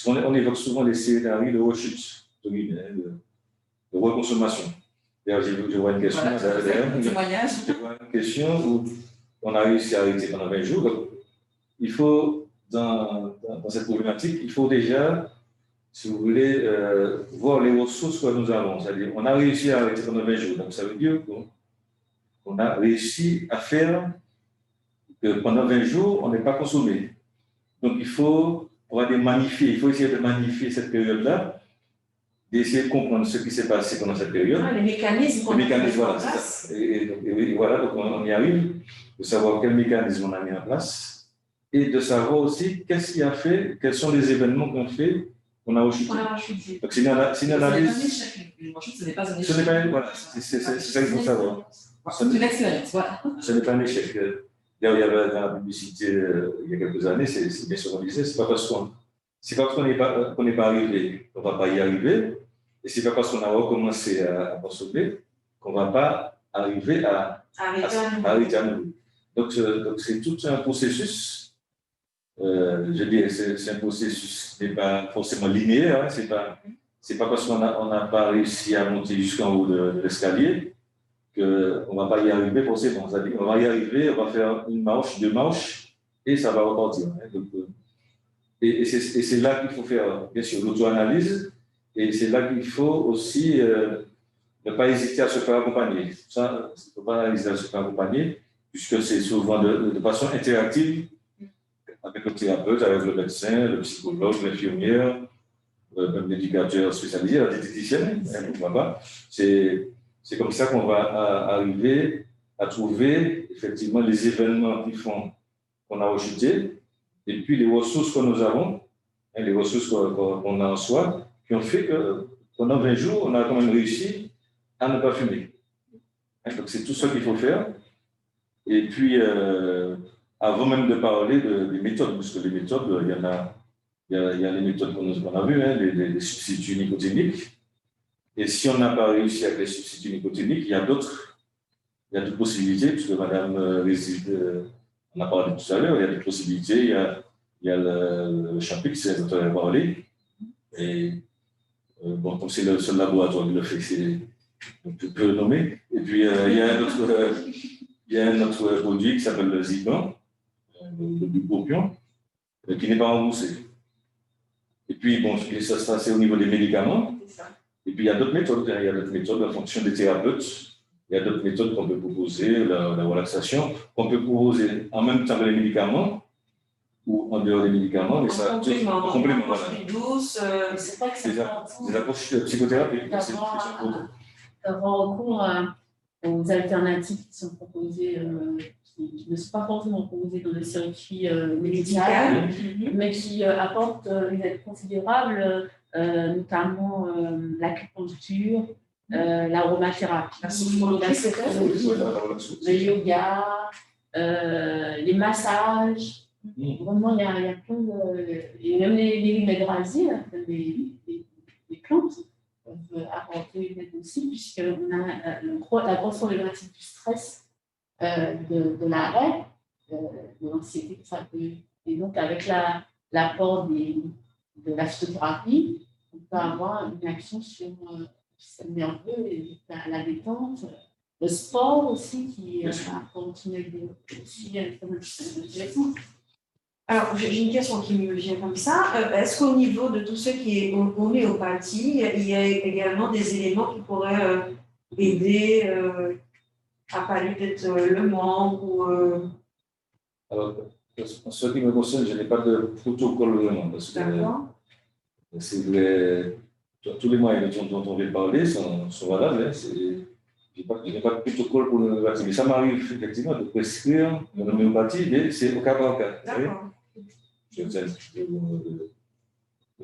on évoque souvent les scénarios de rechute, de reconsommation. D'ailleurs, je vois une question. Témoignage. Je vois une question où on a réussi à arrêter pendant 20 jours. Donc, il faut, dans cette problématique, il faut déjà, si vous voulez, voir les ressources que nous avons. C'est-à-dire, on a réussi à arrêter pendant 20 jours. Donc, ça veut dire qu'on a réussi à faire que pendant 20 jours, on n'est pas consommé. Donc, il faut essayer de magnifier cette période-là, d'essayer de comprendre ce qui s'est passé pendant cette période. Les mécanismes. Voilà, c'est ça. Et voilà, donc on y arrive, de savoir quel mécanisme on a mis en place et de savoir aussi qu'est-ce qui a fait, quels sont les événements qu'on a rechuté. Donc, c'est une analyse. Ce n'est pas un échec. Voilà, c'est ça qu'il faut savoir. C'est une expérience, voilà. Ce n'est pas un échec. D'ailleurs, il y avait dans la publicité il y a quelques années, c'est bien sûr qu'on disait, c'est pas parce qu'on n'est pas arrivé qu'on ne va pas y arriver, et c'est pas parce qu'on a recommencé à consommer qu'on ne va pas arriver à arrêter à nouveau. Donc c'est tout un processus. Je dirais c'est un processus qui n'est pas forcément linéaire. Hein, c'est pas parce qu'on n'a pas réussi à monter jusqu'en haut de l'escalier qu'on ne va pas y arriver forcément. C'est-à-dire, on va y arriver, on va faire une marche, deux marches, et ça va repartir. Hein. Donc, et c'est là qu'il faut faire, bien sûr, l'auto-analyse, et c'est là qu'il faut aussi ne pas hésiter à se faire accompagner. Ça, il ne faut pas hésiter à se faire accompagner, puisque c'est souvent de façon interactive, avec le thérapeute, avec le médecin, le psychologue, l'infirmière, même l'éducateur spécialisé, la diététicienne, pourquoi pas. C'est comme ça qu'on va arriver à trouver effectivement les événements qui font qu'on a rechuté, et puis les ressources que nous avons, hein, les ressources qu'on a en soi, qui ont fait que pendant 20 jours, on a quand même réussi à ne pas fumer. Hein, donc c'est tout ça qu'il faut faire. Et puis, avant même de parler des méthodes, parce que les méthodes, il y a les méthodes qu'on a vues, hein, les substituts nicotiniques. Et si on n'a pas réussi avec les substituts nicotiniques, il y a d'autres possibilités, puisque Madame Réside on a parlé tout à l'heure, il y a des possibilités, il y a le chapitre, c'est dont on a parlé. Et bon, comme c'est le seul laboratoire qui le fait, on peut le nommer. Et puis, il y a un autre produit qui s'appelle le Ziban, le bupropion, qui n'est pas remboursé. Et puis, bon, ça c'est au niveau des médicaments. Et puis, il y a d'autres méthodes. Il y a d'autres méthodes en fonction des thérapeutes. Il y a d'autres méthodes qu'on peut proposer, la relaxation, qu'on peut proposer en même temps que les médicaments ou en dehors des médicaments. Mais ça, complément, voilà. Plus douce, c'est vrai que c'est des approches psychothérapiques. D'avoir recours aux alternatives qui sont proposées, qui ne sont pas forcément proposées dans le circuit médical, mais qui apportent une aide considérable, notamment l'acupuncture, l'aromathérapie, le yoga, les massages. Vraiment, il y a plein de. Et même les remèdes rasiers, les plantes peuvent apporter une aide aussi, puisqu'on a la grosse problématique du stress, de l'arrêt, de l'anxiété que ça peut. Et donc, avec l'apport de la phytothérapie, on peut avoir une action sur le système nerveux et la détente. Le sport aussi, qui apporte une aide aussi intéressante. Alors, j'ai une question qui me vient comme ça. Est-ce qu'au niveau de tout ce qui est homéopathie, il y a également des éléments qui pourraient aider à pallier peut-être le manque ou Alors, en ce qui me concerne, je n'ai pas de protocole vraiment. Parce que c'est vrai, tous les moyens dont on vient de parler sont valables. Hein, je n'ai pas de protocole pour l'homéopathie. Mais ça m'arrive effectivement de prescrire l'homéopathie, mais c'est au cas par cas. D'accord.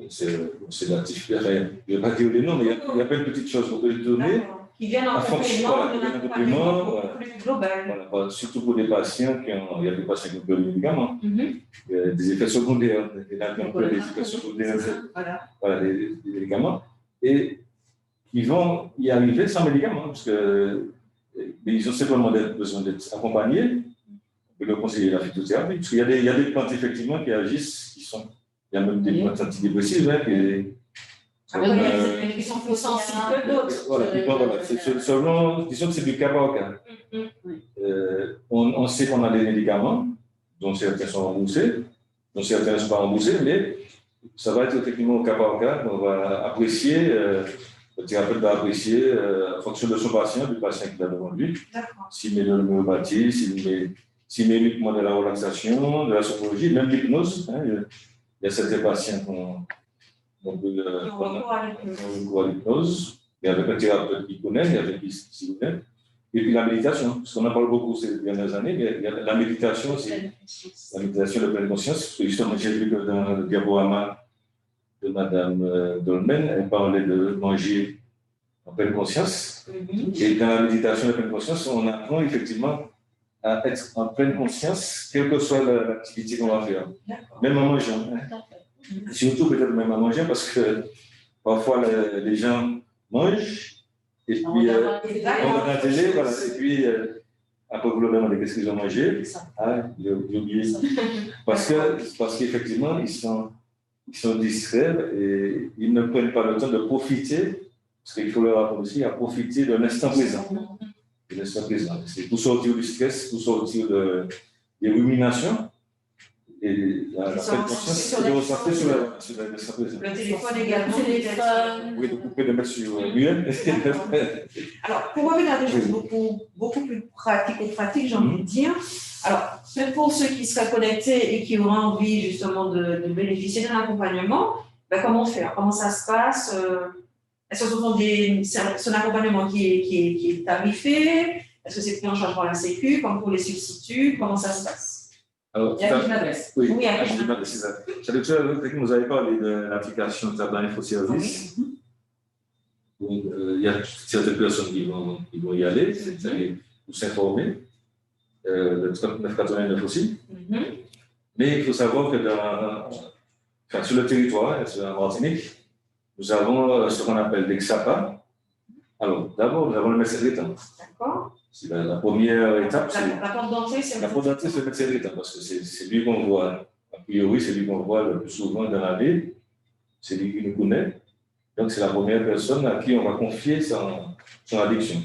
C'est latif, je ne vais pas dire les noms, mais il y a plein de petites choses qu'on peut donner qui viennent en complément voilà, de qui viennent en l'accompagnement complément, beaucoup plus global. Voilà, surtout pour des patients il y a des patients qui ont peur des médicaments, Mhm. il y a des effets secondaires, il y en a qui ont peur des effets secondaires, voilà, des médicaments, et qui vont y arriver sans médicaments, parce que ils ont simplement besoin d'être accompagnés, de leur conseiller la phytothérapie, parce qu'il y a des plantes effectivement qui agissent, il y a même des plantes antidépressives, hein, Après, il y a des qui sont plus sensibles que d'autres. voilà, selon, disons que c'est du cas par cas. On sait qu'on a des médicaments, dont certains sont remboursés, dont certains ne sont pas remboursés, mais ça va être effectivement au cas par cas. On va apprécier, le thérapeute va apprécier, en fonction de son patient, du patient qui a devant lui, s'il met de l'homéopathie, s'il met uniquement de la relaxation, de la sophrologie, même l'hypnose. Hein, il y a certains patients on peut recours à l'hypnose, et avec un thérapeute qui connaît, avec qui s'y connaît. Et puis la méditation, parce qu'on en parle beaucoup ces dernières années, mais il y a la méditation, c'est la méditation de pleine conscience. Parce que justement, j'ai vu que dans le diaporama de Mme Dolmen, elle parlait de manger en pleine conscience. Et dans la méditation de pleine conscience, on apprend effectivement à être en pleine conscience, quelle que soit l'activité qu'on va faire, même en mangeant. Hein. Surtout peut-être même à manger, parce que parfois les gens mangent et puis on regarde la télé, voilà, et puis après vous leur demandez qu'est-ce qu'ils ont mangé, j'ai oublié. Parce qu'effectivement ils sont distraits et ils ne prennent pas le temps de profiter, parce qu'il faut leur apprendre aussi à profiter de l'instant présent. De l'instant présent. C'est pour sortir du stress, pour sortir des ruminations. Et la pleine conscience, c'est de ressentir sur l'instant présent. Le téléphone également. Oui, de couper, de mettre sur muet. Alors, pour revenir à des choses beaucoup plus pratiques, j'ai envie de dire. Alors, même pour ceux qui seraient connectés et qui auraient envie justement de bénéficier d'un accompagnement, ben, comment faire? Comment ça se passe? Est-ce que c'est un accompagnement qui est tarifé? Est-ce que c'est pris en charge par la Sécu, comme pour les substituts? Comment ça se passe? Alors, il y a une adresse. Oui, il y a une adresse, c'est ça. Vous avez parlé de l'application Tableau Info-Service. Donc, il y a certaines personnes qui vont y aller, c'est-à-dire pour s'informer. Le 3989 aussi. Mais il faut savoir que sur le territoire, sur la Martinique, nous avons ce qu'on appelle l'EXAPA. Alors, d'abord, nous avons le médecin traitant. D'accord. C'est la première étape. La porte d'entrée, c'est le médecin traitant, parce que c'est lui qu'on voit, a priori, c'est lui qu'on voit le plus souvent dans l'année, c'est lui qui nous connaît. Donc, c'est la première personne à qui on va confier son addiction.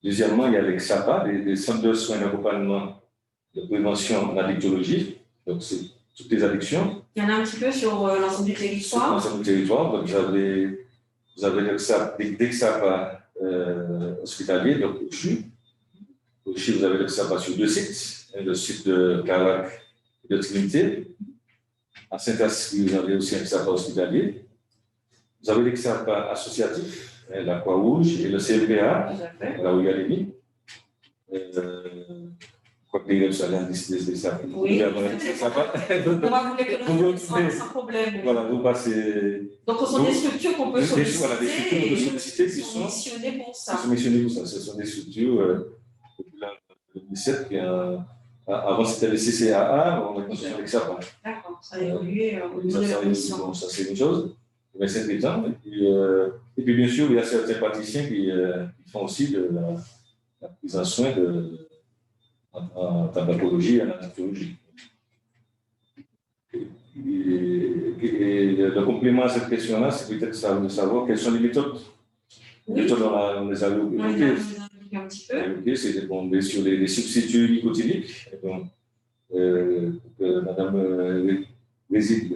Deuxièmement, il y a les XAPA, les centres de soins d'accompagnement de prévention en addictologie. Donc, c'est toutes les addictions. Il y en a un petit peu sur l'ensemble du territoire. Sur l'ensemble du territoire. Donc, vous avez des XAPA hospitaliers, donc au CHU. Au CHU, vous avez le XAPA sur 2 sites, le site de Carac et de Trinité. À Saint-Ascri, vous avez aussi un XAPA hospitalier. Vous avez les XAPA associatifs, la Croix-Rouge et le CLPA, là où il y a les lits. Quoi que les gens allaient décider de ça. Oui. On va vous les sans problème. Voilà, vous passez. Donc, ce sont des structures qu'on peut solliciter. Voilà, des structures qu'on peut solliciter qui sont missionnées pour ça. Ce sont des structures depuis l'an 2017 qui avant c'était le CCAA, maintenant c'est avec ça. D'accord, ça a évolué au niveau de la mission. Ça c'est une chose. Mais c'est traitant. Et puis, bien sûr, il y a certains praticiens qui font aussi de la prise en soin en tabacologie et en addictologie. Et le complément à cette question-là, c'est peut-être de savoir quelles sont les méthodes. Les méthodes, on les a évoquées. Un petit peu. C'est de tomber sur les substituts nicotiniques. Donc, Madame Réside,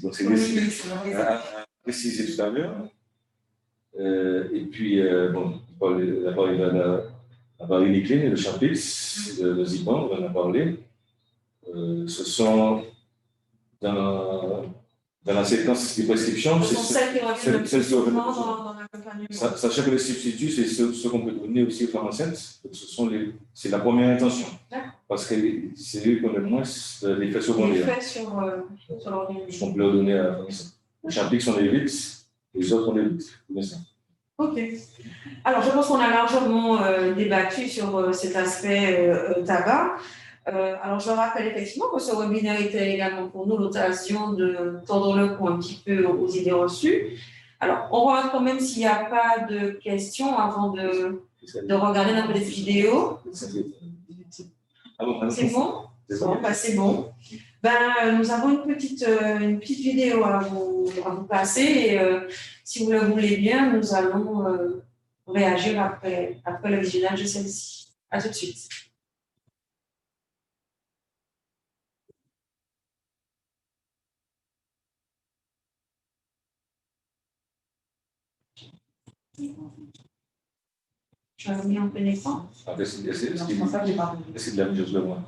donc c'est à préciser tout à l'heure. Et puis, bon, la varinicline et le champix, le Zipan, on en a parlé. Ce sont dans la séquence des prescriptions. Ce sont celles qui reviennent le plus souvent dans l'accompagnement. Sachant que les substituts, c'est ce qu'on peut donner aussi aux femmes enceintes. C'est la première intention. Parce que c'est eux qui ont le moins l'effet secondaire. L'effet sur l'organisme. Ce qu'on peut leur donner à la femme enceinte. Les champix, on évite, les autres, on évite. Ok. Alors, je pense qu'on a largement débattu sur cet aspect tabac. Alors, je rappelle effectivement que ce webinaire était également pour nous l'occasion de tordre le cou un petit peu aux idées reçues. Alors, on va voir quand même s'il n'y a pas de questions avant de regarder notre vidéo. C'est bon? Bon, bah, c'est bon. Ben, nous avons une petite vidéo à vous passer et si vous le voulez bien, nous allons réagir après le visionnage de celle-ci. À tout de suite. Je vais revenir en plein écran. Est-ce que de la musique le moins?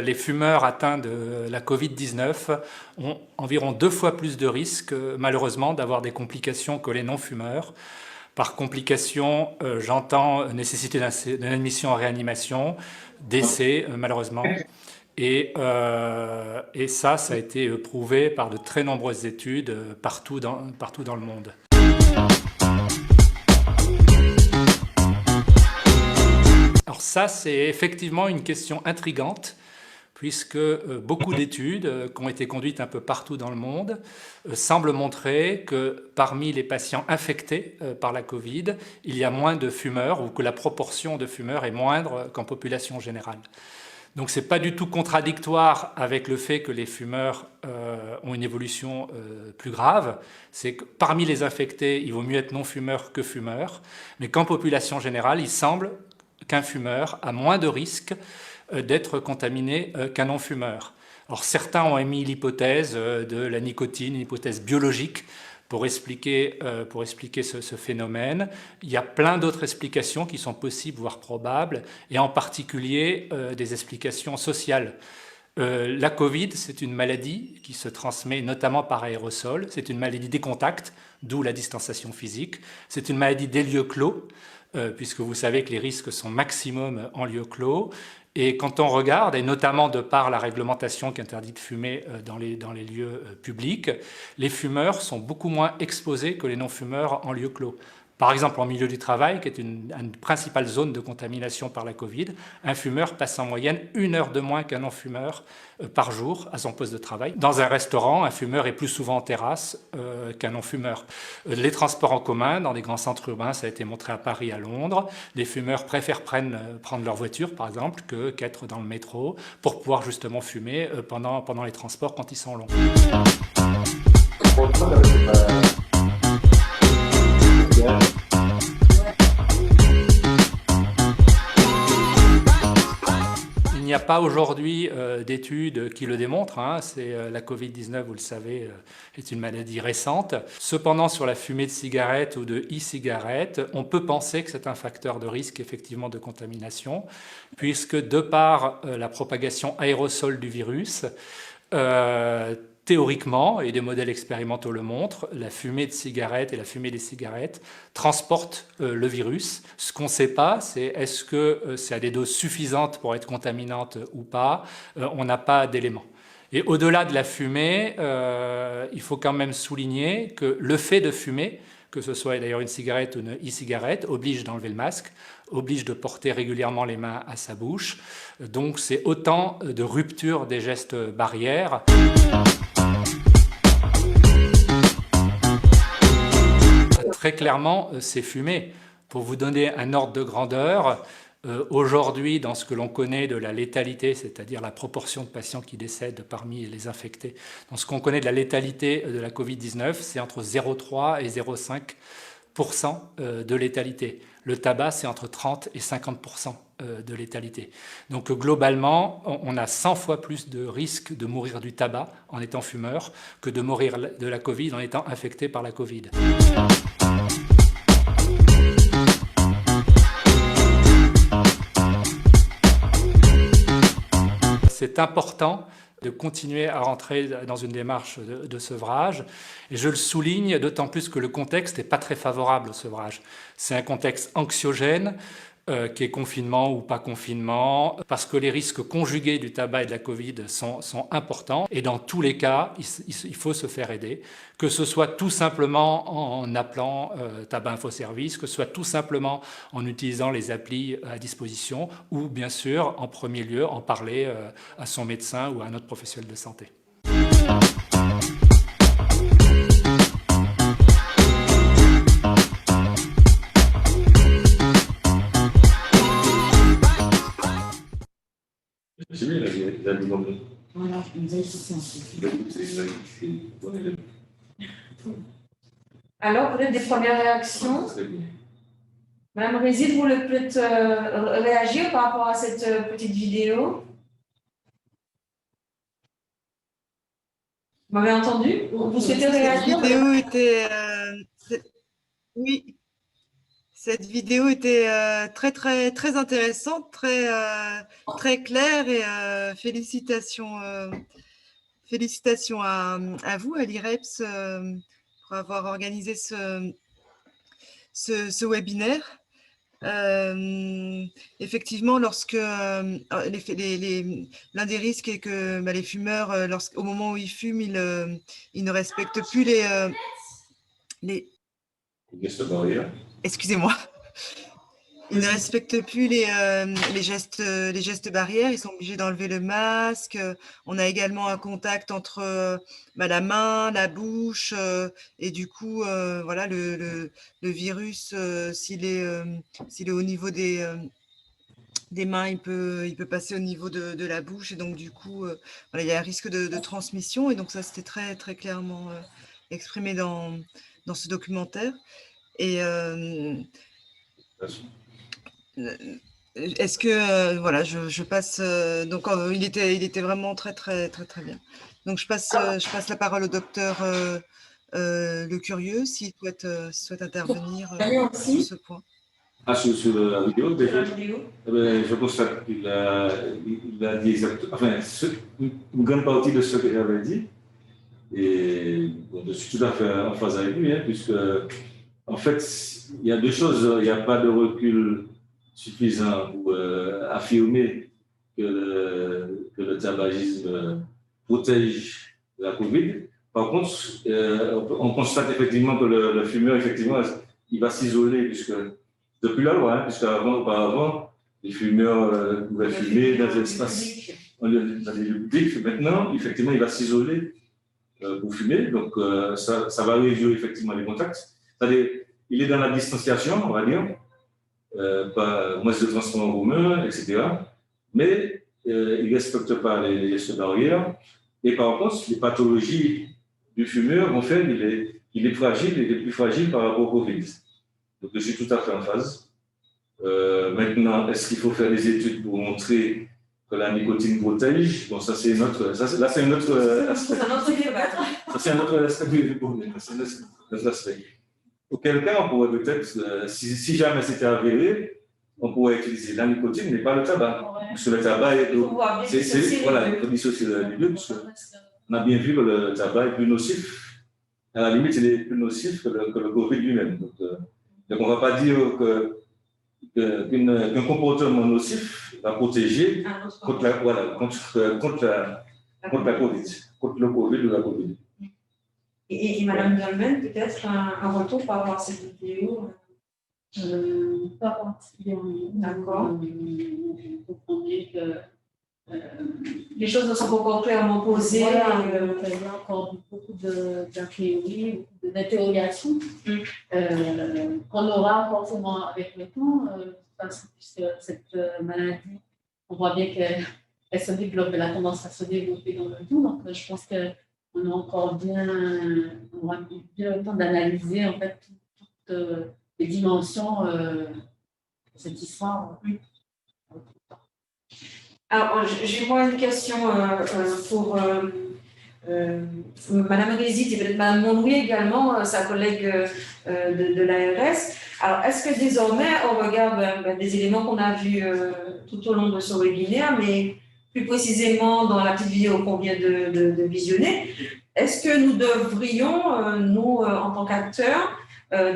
Les fumeurs atteints de la Covid-19 ont environ 2 fois plus de risques, malheureusement, d'avoir des complications que les non-fumeurs. Par complications, j'entends nécessité d'une admission en réanimation, décès, malheureusement. Et ça a été prouvé par de très nombreuses études partout dans le monde. Alors ça, c'est effectivement une question intrigante, puisque beaucoup d'études qui ont été conduites un peu partout dans le monde semblent montrer que parmi les patients infectés par la Covid, il y a moins de fumeurs ou que la proportion de fumeurs est moindre qu'en population générale. Donc ce n'est pas du tout contradictoire avec le fait que les fumeurs ont une évolution plus grave. C'est que parmi les infectés, il vaut mieux être non-fumeur que fumeur, mais qu'en population générale, il semble qu'un fumeur a moins de risques d'être contaminé qu'un non-fumeur. Alors certains ont émis l'hypothèse de la nicotine, une hypothèse biologique, pour expliquer ce phénomène. Il y a plein d'autres explications qui sont possibles, voire probables, et en particulier des explications sociales. La Covid, c'est une maladie qui se transmet notamment par aérosol. C'est une maladie des contacts, d'où la distanciation physique. C'est une maladie des lieux clos, puisque vous savez que les risques sont maximum en lieu clos. Et quand on regarde, et notamment de par la réglementation qui interdit de fumer dans les lieux publics, les fumeurs sont beaucoup moins exposés que les non-fumeurs en lieu clos. Par exemple, en milieu du travail, qui est une principale zone de contamination par la Covid, un fumeur passe en moyenne 1 heure de moins qu'un non-fumeur par jour à son poste de travail. Dans un restaurant, un fumeur est plus souvent en terrasse qu'un non-fumeur. Les transports en commun, dans des grands centres urbains, ça a été montré à Paris, à Londres, les fumeurs préfèrent prendre leur voiture, par exemple, qu'être dans le métro, pour pouvoir justement fumer pendant les transports quand ils sont longs. Il n'y a pas aujourd'hui d'études qui le démontrent. La Covid-19, vous le savez, est une maladie récente. Cependant, sur la fumée de cigarettes ou de e-cigarettes, on peut penser que c'est un facteur de risque effectivement de contamination, puisque de par la propagation aérosol du virus, théoriquement, et des modèles expérimentaux le montrent, la fumée de cigarettes et la fumée des cigarettes transportent le virus. Ce qu'on ne sait pas, c'est est-ce que c'est à des doses suffisantes pour être contaminante ou pas. On n'a pas d'éléments. Et au-delà de la fumée, il faut quand même souligner que le fait de fumer, que ce soit d'ailleurs une cigarette ou une e-cigarette, oblige d'enlever le masque, oblige de porter régulièrement les mains à sa bouche. Donc c'est autant de rupture des gestes barrières. Très clairement, c'est fumer. Pour vous donner un ordre de grandeur, aujourd'hui, dans ce que l'on connaît de la létalité, c'est-à-dire la proportion de patients qui décèdent parmi les infectés, dans ce qu'on connaît de la létalité de la Covid-19, c'est entre 0,3 et 0,5% de létalité. Le tabac, c'est entre 30 et 50% de létalité. Donc globalement, on a 100 fois plus de risques de mourir du tabac en étant fumeur que de mourir de la Covid en étant infecté par la Covid. c'est important de continuer à rentrer dans une démarche de sevrage. Et je le souligne d'autant plus que le contexte n'est pas très favorable au sevrage. C'est un contexte anxiogène, qui est confinement ou pas confinement, parce que les risques conjugués du tabac et de la Covid sont importants. Et dans tous les cas, il faut se faire aider, que ce soit tout simplement en appelant Tabac Info Service, que ce soit tout simplement en utilisant les applis à disposition, ou bien sûr, en premier lieu, en parler à son médecin ou à un autre professionnel de santé. C'est bien, il a dit non. Voilà, nous insistons. Alors, peut-être des premières réactions. Madame Rézid, vous voulez peut-être réagir par rapport à cette petite vidéo? Vous m'avez entendu? Vous souhaitez réagir? Cette vidéo était, oui, cette vidéo était très intéressante, très claire et félicitations à vous, à l'IREPS, pour avoir organisé ce webinaire. Effectivement, lorsque l'un des risques est que les fumeurs, au moment où ils fument, ils ne respectent plus les gestes barrières. Excusez-moi. Ils ne respectent plus les gestes barrières. Ils sont obligés d'enlever le masque. On a également un contact entre la main, la bouche, et du coup, voilà, le virus, s'il est au niveau des mains, il peut passer au niveau de la bouche, et donc du coup, voilà, il y a un risque de transmission. Et donc ça, c'était très clairement exprimé dans ce documentaire. Et est-ce que voilà, je passe donc il était vraiment très bien. Donc je passe la parole au docteur Le Curieux s'il souhaite intervenir sur ce point. Ah, sur la vidéo, déjà, je constate qu'il a dit exactement, enfin, une grande partie de ce qu'il avait dit. Et bon, je suis tout à fait en phase avec lui, puisque, en fait, il y a deux choses. Il n'y a pas de recul suffisant pour affirmer que le tabagisme protège la Covid. Par contre, on constate effectivement que le fumeur, effectivement, il va s'isoler, puisque depuis la loi, auparavant, les fumeurs pouvaient fumer dans des espaces, dans les lieux publics. Maintenant, effectivement, il va s'isoler pour fumer, donc ça va réduire effectivement les contacts. C'est-à-dire, il est dans la distanciation, on va dire, pas moins de transport en commun, etc. Mais il ne respecte pas les gestes barrières. Et par contre, les pathologies du fumeur, en fait, il est fragile, il est plus fragile par rapport au Covid. Donc, je suis tout à fait en phase. Maintenant, est-ce qu'il faut faire des études pour montrer que la nicotine protège? Bon, ça, c'est notre aspect. Ça, c'est un autre aspect du problème. C'est notre aspect. Auquel cas, on pourrait peut-être, si jamais c'était avéré, on pourrait utiliser la nicotine, mais pas le tabac. Parce que le tabac est. Voilà, il faut dissocier les deux, parce qu'on a bien vu que le tabac est plus nocif. À la limite, il est plus nocif que le Covid lui-même. Donc on ne va pas dire qu'un comportement nocif va protéger contre la Covid, contre le Covid ou la Covid. Et Madame Dolmen, peut-être un retour par rapport à cette vidéo? Pas particulièrement. D'accord. Je comprends bien que les choses ne sont pas encore clairement posées. Voilà, il y a encore beaucoup d'a priori, beaucoup d'interrogations qu'on aura forcément avec le temps, parce que cette maladie, on voit bien qu'elle se développe, elle a tendance à se développer dans le temps. Donc, je pense qu'on a encore bien le temps d'analyser en fait toutes les dimensions de cette histoire. Alors, j'ai moi une question pour Madame Rézid et peut-être Madame Monrouille également, sa collègue de l'ARS. Alors, est-ce que désormais, on regarde des éléments qu'on a vus tout au long de ce webinaire, mais plus précisément dans la petite vidéo qu'on vient de visionner, est-ce que nous devrions, nous, en tant qu'acteurs,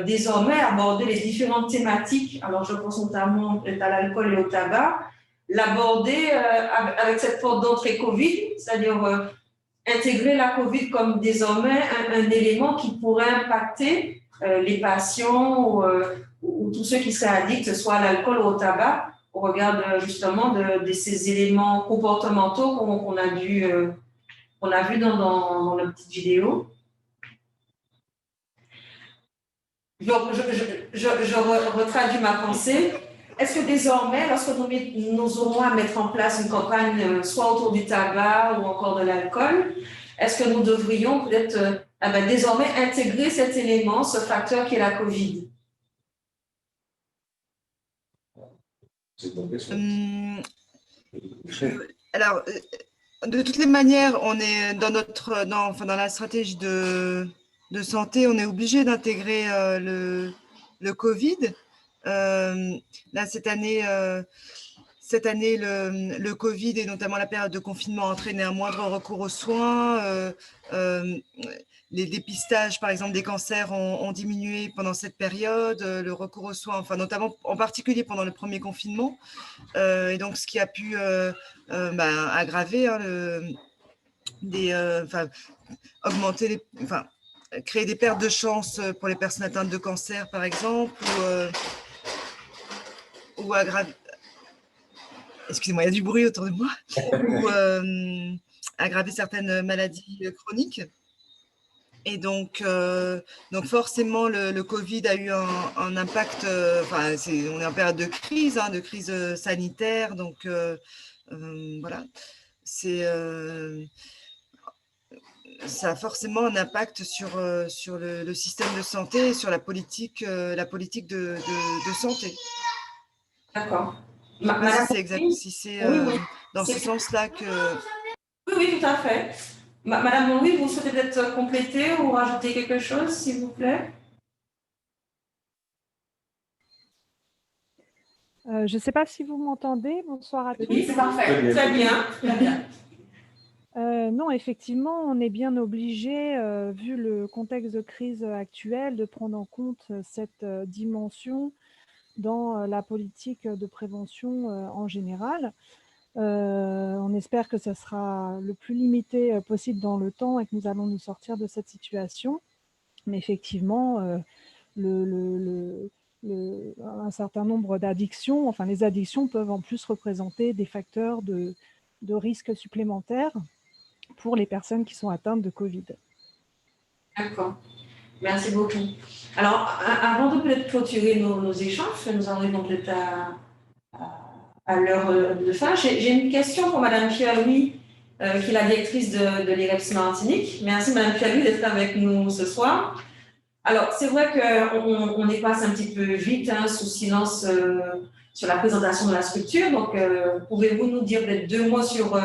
désormais aborder les différentes thématiques, alors je pense notamment à l'alcool et au tabac, l'aborder avec cette porte d'entrée Covid, c'est-à-dire intégrer la Covid comme désormais un élément qui pourrait impacter les patients ou tous ceux qui seraient addicts, soit à l'alcool ou au tabac, au regard justement de ces éléments comportementaux qu'on a vu dans la petite vidéo. Donc, je retraduis ma pensée. Est-ce que désormais, lorsque nous aurons à mettre en place une campagne soit autour du tabac ou encore de l'alcool, est-ce que nous devrions peut-être désormais intégrer cet élément, ce facteur qui est la Covid? C'est une bonne question. Alors, de toutes les manières, on est dans la stratégie de santé, on est obligé d'intégrer le Covid. Là, cette année, le Covid et notamment la période de confinement a entraîné un moindre recours aux soins. Les dépistages, par exemple, des cancers ont diminué pendant cette période. Le recours aux soins, enfin, notamment en particulier pendant le premier confinement. Et donc, ce qui a pu aggraver augmenter créer des pertes de chance pour les personnes atteintes de cancer, par exemple, ou aggraver. Excusez-moi, il y a du bruit autour de moi. Ou aggraver certaines maladies chroniques. Et donc forcément, le Covid a eu un impact. On est en période de crise sanitaire. Donc, voilà. Ça a forcément un impact sur le système de santé et sur la politique de santé. D'accord. Si c'est dans ce sens-là que… Oui, tout à fait. Madame Louis, vous souhaitez peut-être compléter ou rajouter quelque chose, s'il vous plaît? Je ne sais pas si vous m'entendez. Bonsoir à tous. Oui, c'est parfait. Très bien. Très bien. Non, effectivement, on est bien obligé, vu le contexte de crise actuel, de prendre en compte cette dimension dans la politique de prévention en général. On espère que ça sera le plus limité possible dans le temps et que nous allons nous sortir de cette situation. Mais effectivement, un certain nombre d'addictions, enfin les addictions peuvent en plus représenter des facteurs de risque supplémentaires pour les personnes qui sont atteintes de Covid. D'accord. Merci beaucoup. Alors, avant de peut-être clôturer nos échanges, nous arrivons peut-être à l'heure de fin. J'ai une question pour Madame Pierre-Louis, qui est la directrice de l'IREPS Martinique. Merci Madame Pierre-Louis d'être avec nous ce soir. Alors, c'est vrai qu'on y passe un petit peu vite, sous silence, sur la présentation de la structure. Donc, pouvez-vous nous dire peut-être 2 mots sur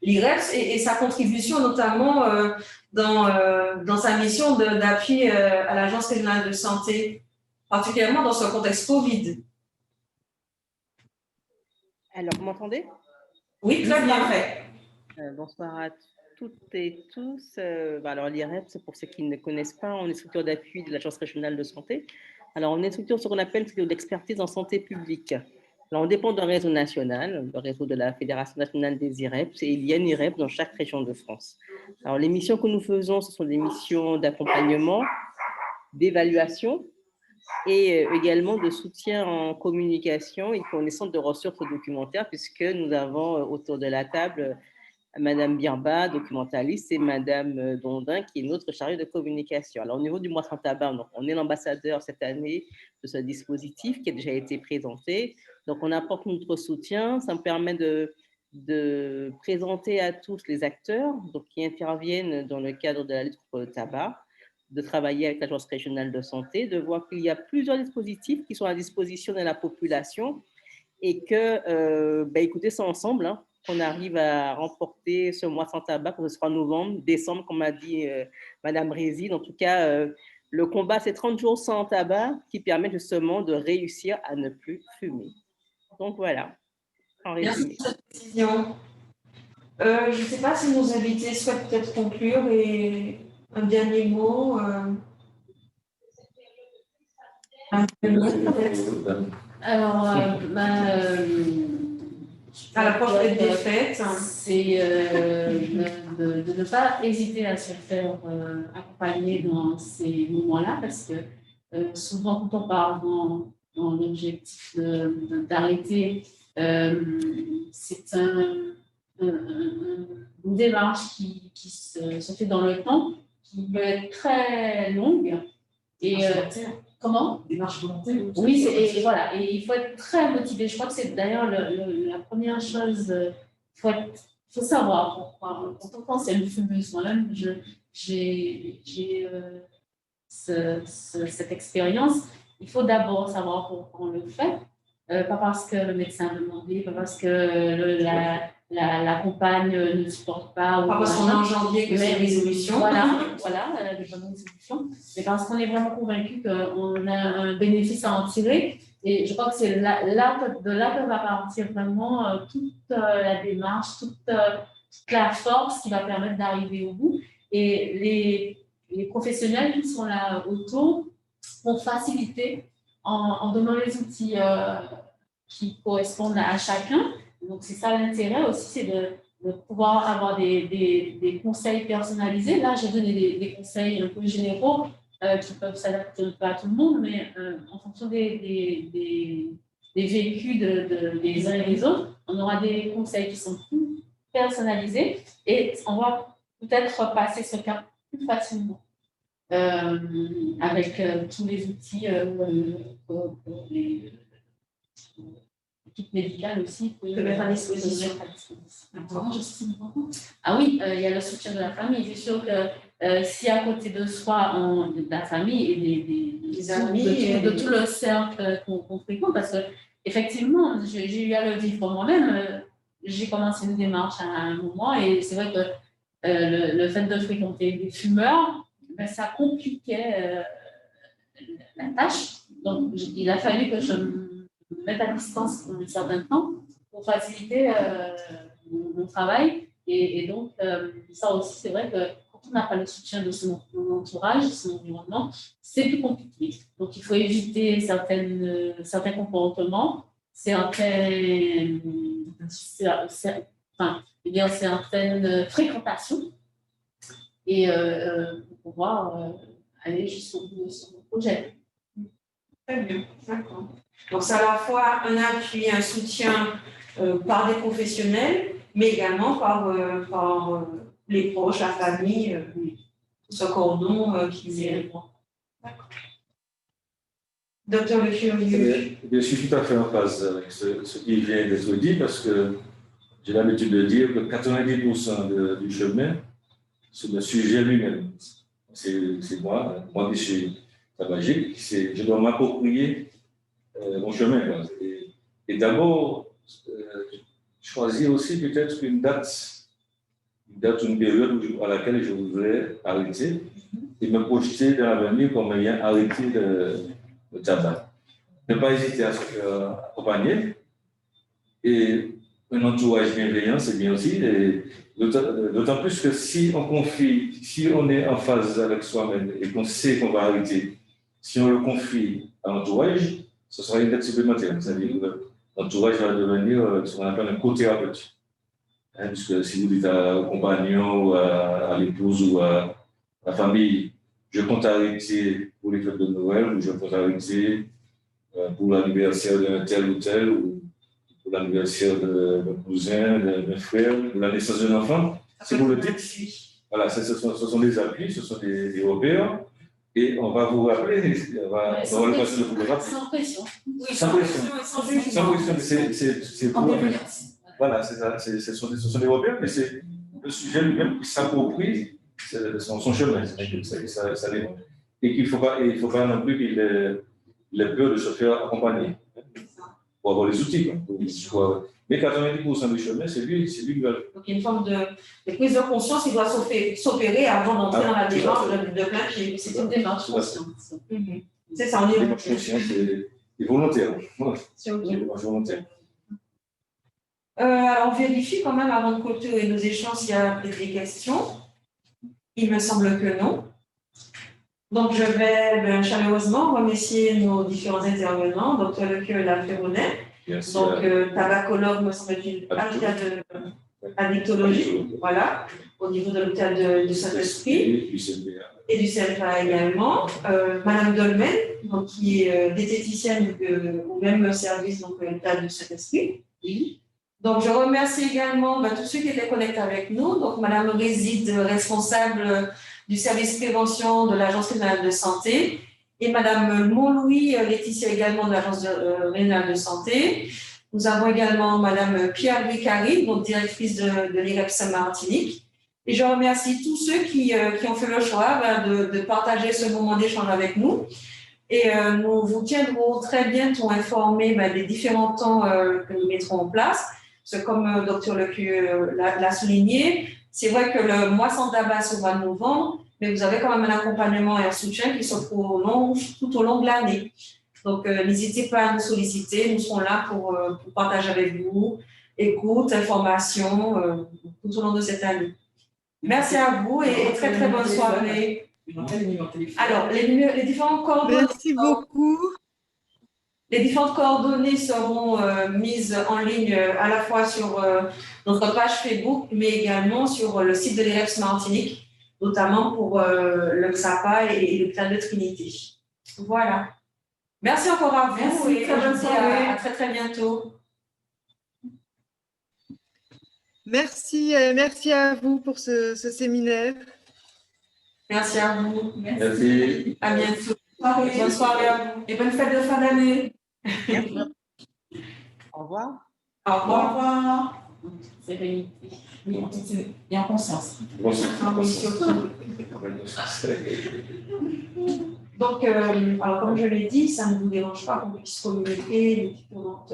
l'IREPS et sa contribution notamment dans sa mission d'appui à l'Agence régionale de santé, particulièrement dans ce contexte Covid? Alors, vous m'entendez? Oui, très bien fait. Bonsoir à toutes et tous. Alors, l'IREPS, pour ceux qui ne connaissent pas, on est structure d'appui de l'Agence régionale de santé. Alors, on est structure ce qu'on appelle l'expertise en santé publique. Alors, on dépend d'un réseau national, le réseau de la Fédération nationale des IREPS, et il y a une IREPS dans chaque région de France. Alors, les missions que nous faisons, ce sont des missions d'accompagnement, d'évaluation, et également de soutien en communication et connaissance de ressources documentaires, puisque nous avons autour de la table Madame Birba, documentaliste, et Madame Dondin, qui est notre chargée de communication. Alors, au niveau du mois sans tabac, donc, on est l'ambassadeur cette année de ce dispositif qui a déjà été présenté. Donc, on apporte notre soutien. Ça me permet de présenter à tous les acteurs donc, qui interviennent dans le cadre de la lutte contre le tabac, de travailler avec l'Agence régionale de santé, de voir qu'il y a plusieurs dispositifs qui sont à disposition de la population et que, écoutez, c'est ensemble qu'on arrive à remporter ce mois sans tabac, que ce soit novembre, décembre, comme a dit Madame Rézy. En tout cas, le combat, c'est 30 jours sans tabac qui permet justement de réussir à ne plus fumer. Donc voilà, en résumé. Merci pour cette précision. Je ne sais pas si nos invités souhaitent peut-être conclure et un dernier mot. Un dernier mot, peut-être. Alors, À l'approche des fêtes. c'est de ne pas hésiter à se faire accompagner dans ces moments-là, parce que souvent, quand on parle dans l'objectif d'arrêter, c'est une démarche qui se fait dans le temps, qui peut être très longue. Et comment? Démarche volontaire. Oui, et voilà, et il faut être très motivé. Je crois que c'est d'ailleurs la première chose. Faut savoir pourquoi. Quand on pense à une fumeuse, moi-même, j'ai cette expérience. Il faut d'abord savoir pourquoi on le fait. Pas parce que le médecin a demandé, pas parce que la compagne ne supporte pas. Pas parce qu'on est en janvier que c'est une résolution. Voilà, de bonnes résolutions. Mais parce qu'on est vraiment convaincu qu'on a un bénéfice à en tirer. Et je crois que c'est de là que va partir vraiment toute la démarche, toute la force qui va permettre d'arriver au bout. Et les professionnels qui sont là autour vont faciliter en donnant les outils qui correspondent à chacun. Donc, c'est ça l'intérêt aussi, c'est de pouvoir avoir des conseils personnalisés. Là, j'ai donné des conseils un peu généraux qui peuvent s'adapter pas à tout le monde, mais en fonction des vécus des uns et des autres, on aura des conseils qui sont plus personnalisés et on va peut-être passer ce cap plus facilement avec tous les outils l'équipe médicale aussi peut mettre à disposition. Ah oui, il y a le soutien de la famille. C'est sûr que si à côté de soi, de la famille et des amis, de tout le cercle qu'on fréquente, parce que effectivement, j'ai eu à le vivre moi-même. J'ai commencé une démarche à un moment et c'est vrai que le fait de fréquenter des fumeurs, ça compliquait la tâche. Donc, il a fallu que je me mette à distance pour un certain temps pour faciliter mon travail. Et donc, ça aussi, c'est vrai que quand on n'a pas le soutien de son entourage, de son environnement, c'est plus compliqué. Donc, il faut éviter certains comportements, certaines fréquentations et pour pouvoir aller jusqu'au bout de son projet. Très bien, d'accord. Donc, c'est à la fois un appui, un soutien par des professionnels, mais également par les proches, la famille, ce cordon qui est. D'accord. Docteur Le Curieux. Je suis tout à fait en phase avec ce qui vient d'être dit parce que j'ai l'habitude de dire que 90% du chemin, c'est le sujet lui-même. C'est moi qui suis tabagique, je dois m'approprier mon chemin. Et d'abord, choisir aussi peut-être une date, une période à laquelle je voudrais arrêter et me projeter dans l'avenir comme ayant arrêté le tabac. Ne pas hésiter à se faire accompagner et un entourage bienveillant, c'est bien aussi. D'autant plus que si on est en phase avec soi-même et qu'on sait qu'on va arrêter, si on le confie à l'entourage, ce sera une aide supplémentaire. C'est-à-dire que l'entourage va devenir ce qu'on appelle un co-thérapeute. Puisque si vous dites au compagnon, ou à l'épouse ou à la famille, je compte arrêter pour les fêtes de Noël, ou je compte arrêter pour l'anniversaire d'un tel ou tel, ou pour l'anniversaire d'un cousin, d'un frère, ou la naissance d'un enfant, si vous le dites, voilà, ce sont des appuis, ce sont des repères. Et on va vous rappeler, on va le passer de vous le rappeler. Sans pression. Oui, sans pression. Sans pression, c'est pour. Voilà, ce sont des repères, mais c'est le sujet lui-même qui s'approprie son chemin. Ça et qu'il ne faut pas non plus qu'il ait peur de se faire accompagner pour avoir les outils. Mais 90% du chemin, c'est lui qui va. Donc, il y a une forme de prise de conscience qui doit s'opérer avant d'entrer dans la démarche de plein pied. C'est une démarche consciente. C'est ça, on est. Une démarche consciente et volontaire. C'est OK. Une démarche volontaire. Alors, on vérifie quand même avant de clôturer nos échanges s'il y a des questions. Il me semble que non. Donc, je vais chaleureusement remercier nos différents intervenants, Dr. Lequeux et la Ferronnet, donc tabacologue, me semble-t-il, addictologie, voilà, au niveau de l'hôpital de Saint-Esprit et du CNPA également. Madame Dolmen, donc, qui est diététicienne au même service, donc l'hôpital de Saint-Esprit. Donc, je remercie également tous ceux qui étaient connectés avec nous. Donc, Madame Réside, responsable du service prévention de l'Agence régionale de santé, et Madame Montlouis Laetitia également de l'Agence régionale de santé. Nous avons également Madame Pierre-Louis Carry, donc directrice de l'IREPS Martinique. Et je remercie tous ceux qui ont fait le choix de partager ce moment d'échange avec nous. Et nous vous tiendrons très bientôt informés des différents temps que nous mettrons en place. Parce que comme Dr. Lequeux l'a souligné, c'est vrai que le mois sans tabac, c'est au mois de novembre, mais vous avez quand même un accompagnement et un soutien qui sont tout au long de l'année. Donc, n'hésitez pas à nous solliciter. Nous serons là pour partager avec vous écoute, information tout au long de cette année. Merci à vous et très, très bonne soirée. Alors, les différentes coordonnées. Merci beaucoup. Les différentes coordonnées seront mises en ligne à la fois sur notre page Facebook, mais également sur le site de l'IREPS Martinique, notamment pour le XAPA et l'hôpital de Trinité. Voilà. Merci encore à vous. Merci, et très bonne soirée. à très très bientôt. Merci à vous pour ce séminaire. Merci à vous. Merci. À bientôt. Bonne soirée à vous. Et bonne fête de fin d'année. Au revoir. Au Au revoir. revoir. Sérénité. Oui, et en conscience. Donc, alors comme je l'ai dit, ça ne vous dérange pas qu'on puisse communiquer les différentes